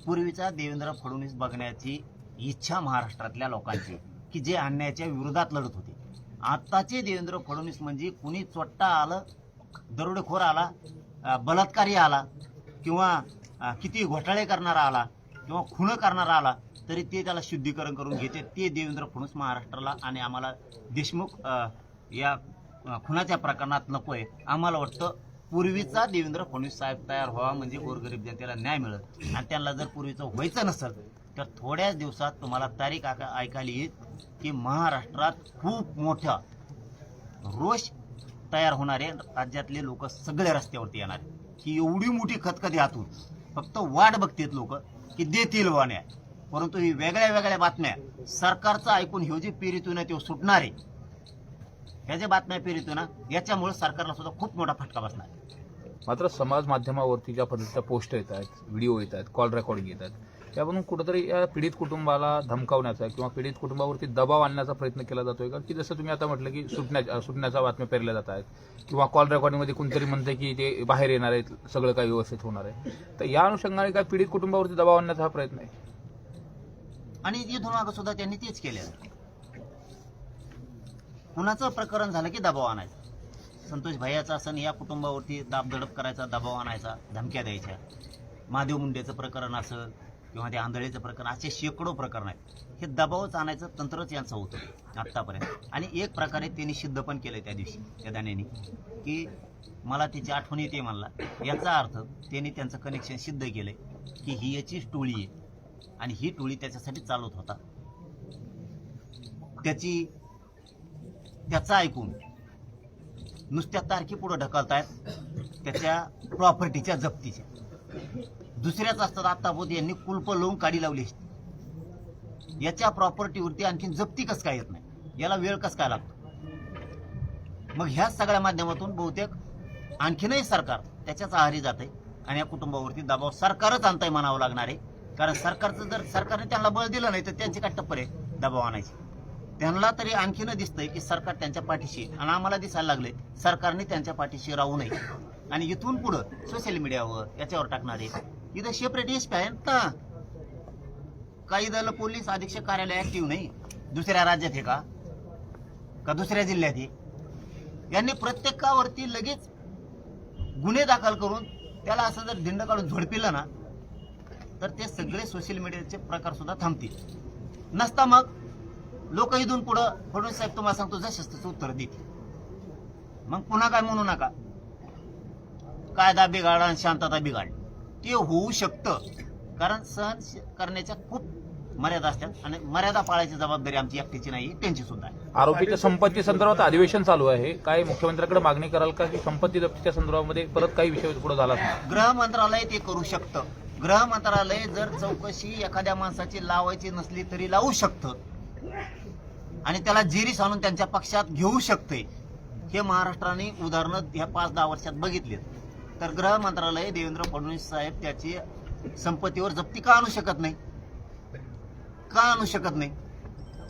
पूर्वीचा देवेंद्र फडणवीस बघण्याची इच्छा महाराष्ट्रातल्या लोकांची की जे अन्यायाच्या विरोधात लढत होते. आत्ताचे देवेंद्र फडणवीस म्हणजे कुणी चोट्टा आलं, दरोडेखोर आला, बलात्कारी आला किंवा किती घोटाळे करणारा आला किंवा खून करणारा आला तरी ते त्याला शुद्धीकरण करून घेते. ते देवेंद्र फडणवीस महाराष्ट्राला आणि आम्हाला देशमुख या खुनाच्या प्रकरणात नको आहे. आम्हाला वाटतं पूर्वीचा देवेंद्र फडणवीस साहेब तयार व्हावा म्हणजे गोरगरीब जनतेला न्याय मिळत. आणि त्यांना जर पूर्वीचं व्हायचं नसेल तर थोड्याच दिवसात तुम्हाला तारीख ऐकायला येईल की महाराष्ट्रात खूप मोठा रोष तयार होणारे राज्यातले लोक सगळे रस्त्यावरती येणार. ही एवढी मोठी खतखती हातून फक्त वाट बघतात लोक की देतील वा न्याय. परंतु ही वेगळ्या वेगळ्या बातम्या सरकारचं ऐकून ह्यो जे पेरीतून आहे तो सुटणार आहे. ह्या ज्या बातम्या पेरीतून याच्यामुळे सरकारला सुद्धा खूप मोठा फटका बसणार. मात्र समाज माध्यमावरती ज्या पद्धतीच्या पोस्ट येत आहेत, व्हिडिओ येत आहेत, कॉल रेकॉर्डिंग येत आहेत, त्यामधून कुठेतरी या पीडित कुटुंबाला धमकावण्याचा किंवा पीडित कुटुंबावरती दबाव आणण्याचा प्रयत्न केला जातोय का? की जसं तुम्ही आता म्हटलं की सुटण्याच्या बातम्या पेरल्या जात आहेत किंवा कॉल रेकॉर्डिंगमध्ये कोणतरी म्हणते की ते बाहेर येणार आहेत, सगळं काही व्यवस्थित होणार आहे. तर या अनुषंगाने काय पीडित कुटुंबावरती दबाव आणण्याचा हा प्रयत्न आहे? आणि इथून मागं सुद्धा त्यांनी तेच केलेलं. कुणाचं प्रकरण झालं की दबाव आणायचा. संतोष भैयाचा असं या कुटुंबावरती दाबदडप करायचा, दबाव आणायचा, धमक्या द्यायच्या. महादेव मुंडेचं प्रकरण असं किंवा ते आंधळेचं प्रकरण, असे शेकडो प्रकरण आहेत. हे दबावच आणायचं तंत्रच यांचं होतं आत्तापर्यंत. आणि एक प्रकारे त्यांनी सिद्ध पण केलं त्या दिवशी त्या दाण्यानी की मला त्याची आठवण येते म्हणला. याचा अर्थ त्यांनी त्यांचं कनेक्शन सिद्ध केलंय की ही याचीच टोळी आहे आणि ही टोळी त्याच्यासाठी चालवत होता. त्याचा ऐकून नुसत्या तारखी पुढे ढकलतायत त्याच्या प्रॉपर्टीच्या जप्तीच्या. दुसऱ्याच असतात आत्तापोत यांनी कुलप लावून काढी लावली असती. याच्या प्रॉपर्टीवरती आणखीन जप्ती कसं काय येत नाही, याला वेळ कसं काय लागतो? मग ह्या सगळ्या माध्यमातून बहुतेक आणखीनही सरकार त्याच्याच आहारी जात आहे आणि या कुटुंबावरती दबाव सरकारच आणताय म्हणावं लागणार आहे. कारण सरकारचं जर सरकारने त्यांना बळ दिलं नाही तर त्यांची काय टप्पर आहे दबाव आणायची. त्यांना तरी आणखीन दिसतंय की सरकार त्यांच्या पाठीशी आहे. आणि आम्हाला दिसायला लागले सरकारने त्यांच्या पाठीशी राहू नये. आणि इथून पुढं सोशल मीडियावर याच्यावर टाकणारे इथं सेपरेट एसपी आहे ना. काही दल पोलीस अधीक्षक कार्यालय ऍक्टिव्ह नाही. दुसऱ्या राज्यात आहे का दुसऱ्या जिल्ह्यात आहे? यांनी प्रत्येकावरती लगेच गुन्हे दाखल करून त्याला असं जर धिंड काढून झोडपिलं ना तर ते सगळे सोशल मीडियाचे प्रकार सुद्धा थांबतील. नसता मग लोक इथून पुढं फडणवीस साहेब तुम्हाला सांगतो जसे तसं उत्तर देतील. मग पुन्हा काय म्हणू नका कायदा बिघाड आणि शांतता बिघाड. ते होऊ शकतं कारण सहन करण्याच्या खूप मर्यादा असतात आणि मर्यादा पाळायची जबाबदारी आमची एकटीची नाही त्यांची सुद्धा आहे. आरोपीच्या संपत्ती संदर्भात अधिवेशन चालू आहे. काय मुख्यमंत्र्यांकडे मागणी कराल का की संपत्ती जप्तीच्या संदर्भामध्ये परत काही विषय पुढे झाला? गृह मंत्रालय ते करू शकतं. गृह मंत्रालय जर चौकशी एखाद्या माणसाची लावायची नसली तरी लावू शकतं आणि त्याला जेरीस आणून त्यांच्या पक्षात घेऊ शकते. हे महाराष्ट्राने उदाहरणं ह्या 5-10 वर्षात बघितलीत. तर गृह मंत्रालय देवेंद्र फडणवीस साहेब त्याची संपत्तीवर जप्ती का आणू शकत नाही? का आणू शकत नाही?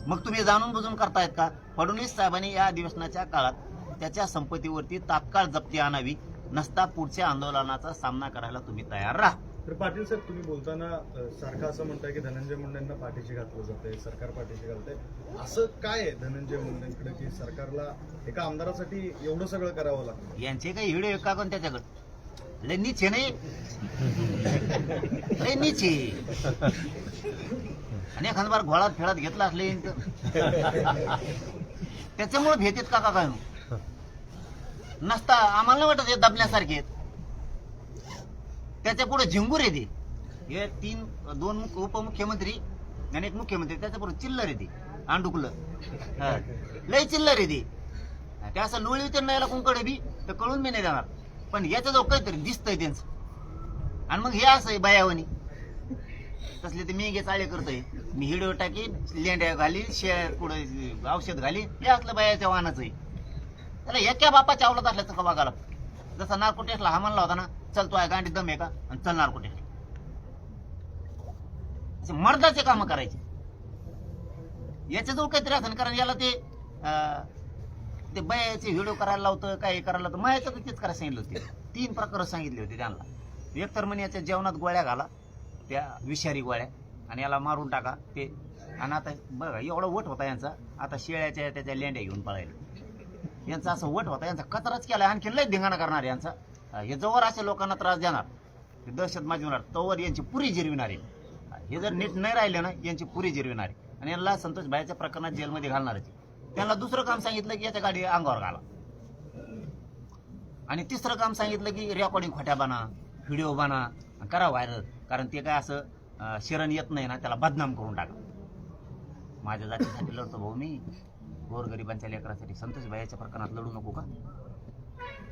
मग तुम्ही जाणून बुजून करतायत का? फडणवीस साहेबांनी या अधिवेशनाच्या काळात त्याच्या संपत्तीवरती तात्काळ जप्ती आणावी. नसता पुढच्या आंदोलनाचा सामना करायला तुम्ही तयार राहा. तर पाटील साहेब तुम्ही बोलताना सारखं असं म्हणताय की धनंजय मुंडेंना पाठीशी घातलं जातंय, सरकार पाठीशी घालतंय. असं काय आहे धनंजय मुंडेंकडे की सरकारला एका आमदारासाठी एवढं सगळं करावं लागतं? यांचे काही व्हिडिओ का कोण त्याच्याकडे लय नीचे नाही लय नीचे आणि एखाद बार घोळात फेळात घेतला असले त्याच्यामुळे भेटेत का काय नसता आम्हाला वाटत हे दबण्यासारखे आहेत. त्याच्या पुढे झिंगूर येते. हे 2 उपमुख्यमंत्री आणि एक मुख्यमंत्री त्याच्या पुढे चिल्लर येते. आंडुकलं लय चिल्लर येते. ते असं लोळी तर नाही कोणकडे बी तर कळून मी नाही देणार. पण याचं जो काहीतरी दिसतंय त्यांचं आणि मग हे असं आहे बायावणी तसले ते मी चाळे करतोय. मी हिडो टाकी लेंड्या घाली पुढे औषध घाली हे असलं बायाच्या वाहनाचं आहे. त्याला एका बापाच्या आवडत असल्याचं का बघायला. जसा नार्को टेस्टला हा म्हणला होता ना चल तो आहे गांडी दम आहे का आणि चल नार्को टेस्ट. असे मर्दाचे कामं करायचे याच्याजवळ काहीतरी असं कारण याला ते बायाचे व्हिडिओ करायला लावतं काय करायला लावतं. मायाचं तेच करायला सांगितलं होते. 3 प्रकार सांगितले होते त्यांना. एक तर म्हणे याच्या जेवणात गोळ्या घाला त्या विषारी गोळ्या आणि याला मारून टाका ते. आणि आता बघा एवढा वट होता यांचा. आता शेळ्याच्या त्याच्या लेंड्या घेऊन पळायला यांचा असं वट होता. यांचा कचराच केला आणखी लय धिंगाणा करणार यांचा. हे जवळ असे लोकांना त्रास देणार हे दहशत माजवणार तोवर यांची पुरी जिरविणार आहे. हे जर नीट नाही राहिले ना यांची पुरी जिरविणार आहे आणि यांना संतोष भाईच्या प्रकरणात जेलमध्ये घालणार आहे. त्यांना दुसरं काम सांगितलं की याच्या गाडी अंगावर घाला आणि तिसरं काम सांगितलं की रेकॉर्डिंग खोट्या बना व्हिडिओ बना करा व्हायरल. कारण ते काय असं शरण येत नाही ना त्याला बदनाम करून टाका. माझ्या जातीसाठी लढतो भाऊ मी. गोरगरिबांच्या लेकरासाठी संतोष भाईच्या प्रकरणात लढू नको का?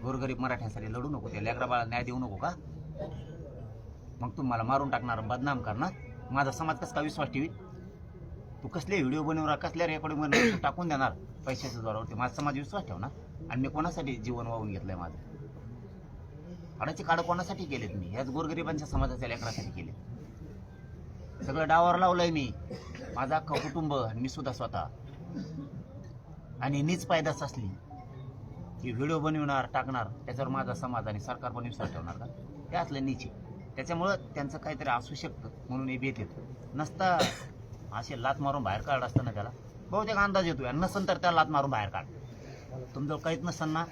गोरगरीब मराठ्यांसाठी लढू नको? त्या लेकरा बाळा न्याय देऊ नको का? मग तू मला मारून टाकणार बदनाम करणार. माझा समाज कसा का विश्वास ठेवी? तू कसले व्हिडिओ बनवणार कसल्या रेकॉर्डिंग बनवणार टाकून देणार पैशाच्या जोरावरती. माझा समाज विश्वास ठेवणार. आणि मी कोणासाठी जीवन वाहून घेतलंय माझं? हाडाची काढ कोणासाठी केलेत मी? ह्याच गोरगरिबांच्या समाजाच्या लेकरासाठी केले. सगळं डावावर लावलंय मी. माझं अख्खं कुटुंब मी सुद्धा स्वतः. आणि नीच पायदास असली की व्हिडिओ बनवणार टाकणार त्याच्यावर माझा समाज आणि सरकार पण विश्वास ठेवणार का? ते असलं नीचे. त्याच्यामुळं त्यांचं काहीतरी असू शकतं म्हणून हे भीत येतं. नसता असे लात मारून बाहेर काढ असताना त्याला बहुतेक अंदाज येतो. आणि नसन तर त्याला लात मारून बाहेर काढ. तुमच्याजवळ काहीच नसन ना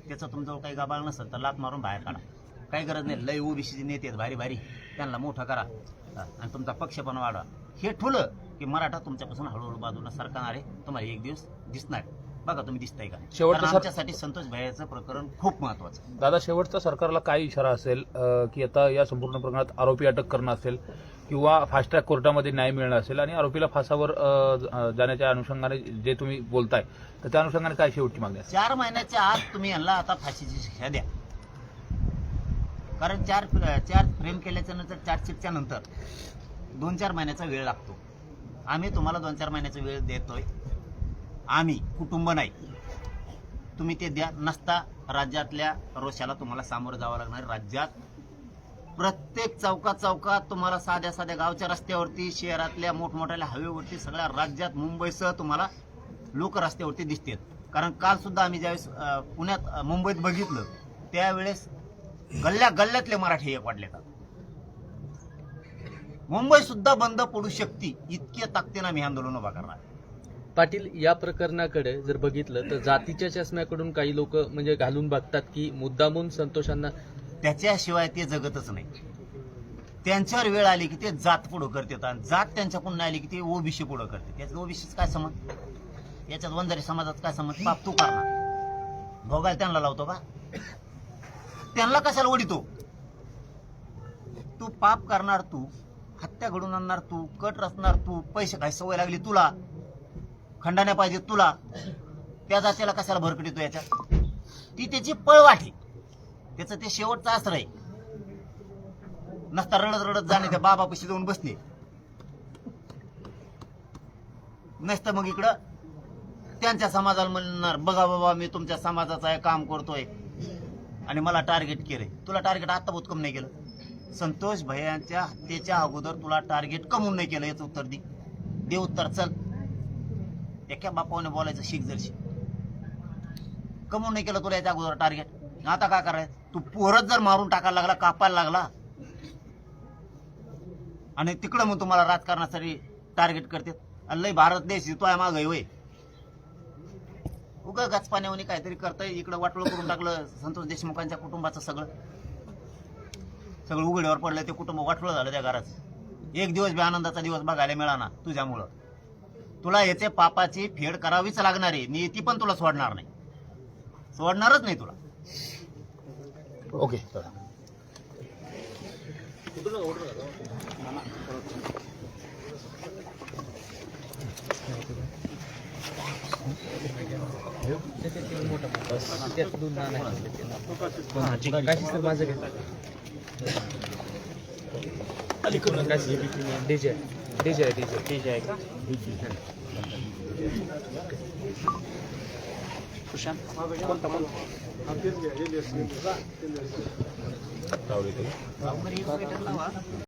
त्याचं तुमच्याजवळ काही गाबाळ नसेल तर लात मारून बाहेर काढा. काही गरज नाही. लय ओबीसीचे नेते आहेत भारी भारी त्यांना मोठं करा आणि तुमचा पक्ष पण वाढवा. हे ठुलं की मराठा तुमच्यापासून हळूहळू बाजूला सरकणार आहे. तुम्हाला एक दिवस दिसणार. बघा तुम्ही दिसताय का? शेवटचं आमच्यासाठी संतोष भाईचं प्रकरण खूप महत्वाचं. दादा शेवटचा सरकारला काय इशारा असेल की आता या संपूर्ण प्रकरणात आरोपी अटक करणं असेल किंवा फास्ट ट्रॅक कोर्टामध्ये न्याय मिळणं असेल आणि आरोपीला फासावर जाण्याच्या अनुषंगाने जे तुम्ही बोलताय तर त्या अनुषंगाने काय शेवटची मागणी असेल? 4 महिन्याच्या आत तुम्ही यांना आता फाशीची शिक्षा द्या. कारण 4 फ्रेम केल्याच्या नंतर चार्जशीटच्या नंतर 2-4 महिन्याचा वेळ लागतो. आम्ही तुम्हाला 2-4 महिन्याचा वेळ देतोय. आम्ही कुटुंब नाही. तुम्ही ते द्या. नसता राज्यातल्या रोषाला तुम्हाला सामोरं जावं लागणार. राज्यात प्रत्येक चौकात चौकात तुम्हाला साध्या साध्या गावच्या रस्त्यावरती, शहरातल्या मोठमोठ्या हायवेवरती, सगळ्या राज्यात मुंबईसह तुम्हाला लोक रस्त्यावरती दिसतात. कारण काल सुद्धा आम्ही ज्यावेळेस पुण्यात मुंबईत बघितलं त्यावेळेस गल्ल्या गल्ल्यातले मराठी एक वाढले. मुंबई सुद्धा बंद पडू शकते इतक्या ताकदीनं आम्ही आंदोलन उभा करणार. पाटील, या प्रकरणाकडे जर बघितलं तर जातीच्या चष्म्याकडून काही लोक म्हणजे घालून बघतात की मुद्दामून संतोषांना, त्याच्याशिवाय ते जगतच नाही. त्यांच्यावर वेळ आली की ते जात पुढं करतात आणि जात त्यांच्याकडून नाही आली की ते ओबीसी पुढं करते. त्याच्यात ओबीसीच काय समज, याच्यात वंजारी समाजात काय समज. पाप तू करणार, भोगायला त्यांना लावतो का? त्यांना कशाला ओढितो? तू पाप करणार, तू हत्या घडून आणणार, तू कट रचणार, तू पैसे काय सवय लागली तुला, खंडाण्या पाहिजे तुला, त्या जातीला कशाला भरकट येतो याच्यात? ती त्याची पळवाटी, त्याचं ते शेवटचा आश्रय. नसता रडत रडत जाणे त्या बाबापाशी जाऊन बसले, नसतं मग इकडं त्यांच्या समाजाला म्हणणार बघा बाबा मी तुमच्या समाजाचं आहे, काम करतोय आणि मला टार्गेट केलंय. तुला टार्गेट आता बहुत कम नाही केलं. संतोष भैयांच्या हत्येच्या अगोदर तुला टार्गेट कमवून नाही केलं, याचं उत्तर दे उत्तर. चल, एका बापाने बोलायचं शिक जरशी. कमवून नाही केलं तुला याच्या अगोदर टार्गेट, आता काय करायचं? तू पोरच जर मारून टाकायला लागला, कापायला लागला आणि तिकडं मग तुम्हाला राजकारणासाठी टार्गेट करते. लय भारत देश तो आहे मागं होय, उगा गचपाण्यावनी काहीतरी करताय. इकडं वाटोळं करून टाकलं संतोष देशमुखांच्या कुटुंबाचं, सगळं उघड्यावर पडलं. ते कुटुंब वाटोळं झालं त्या घराचं. एक दिवस बी आनंदाचा दिवस बघायला मिळाला तुझ्यामुळं. तुला याचे पापाची फेड करावीच लागणार आहे. नियती पण तुला सोडणार नाही, सोडणारच नाही तुला. ओके. सुशांत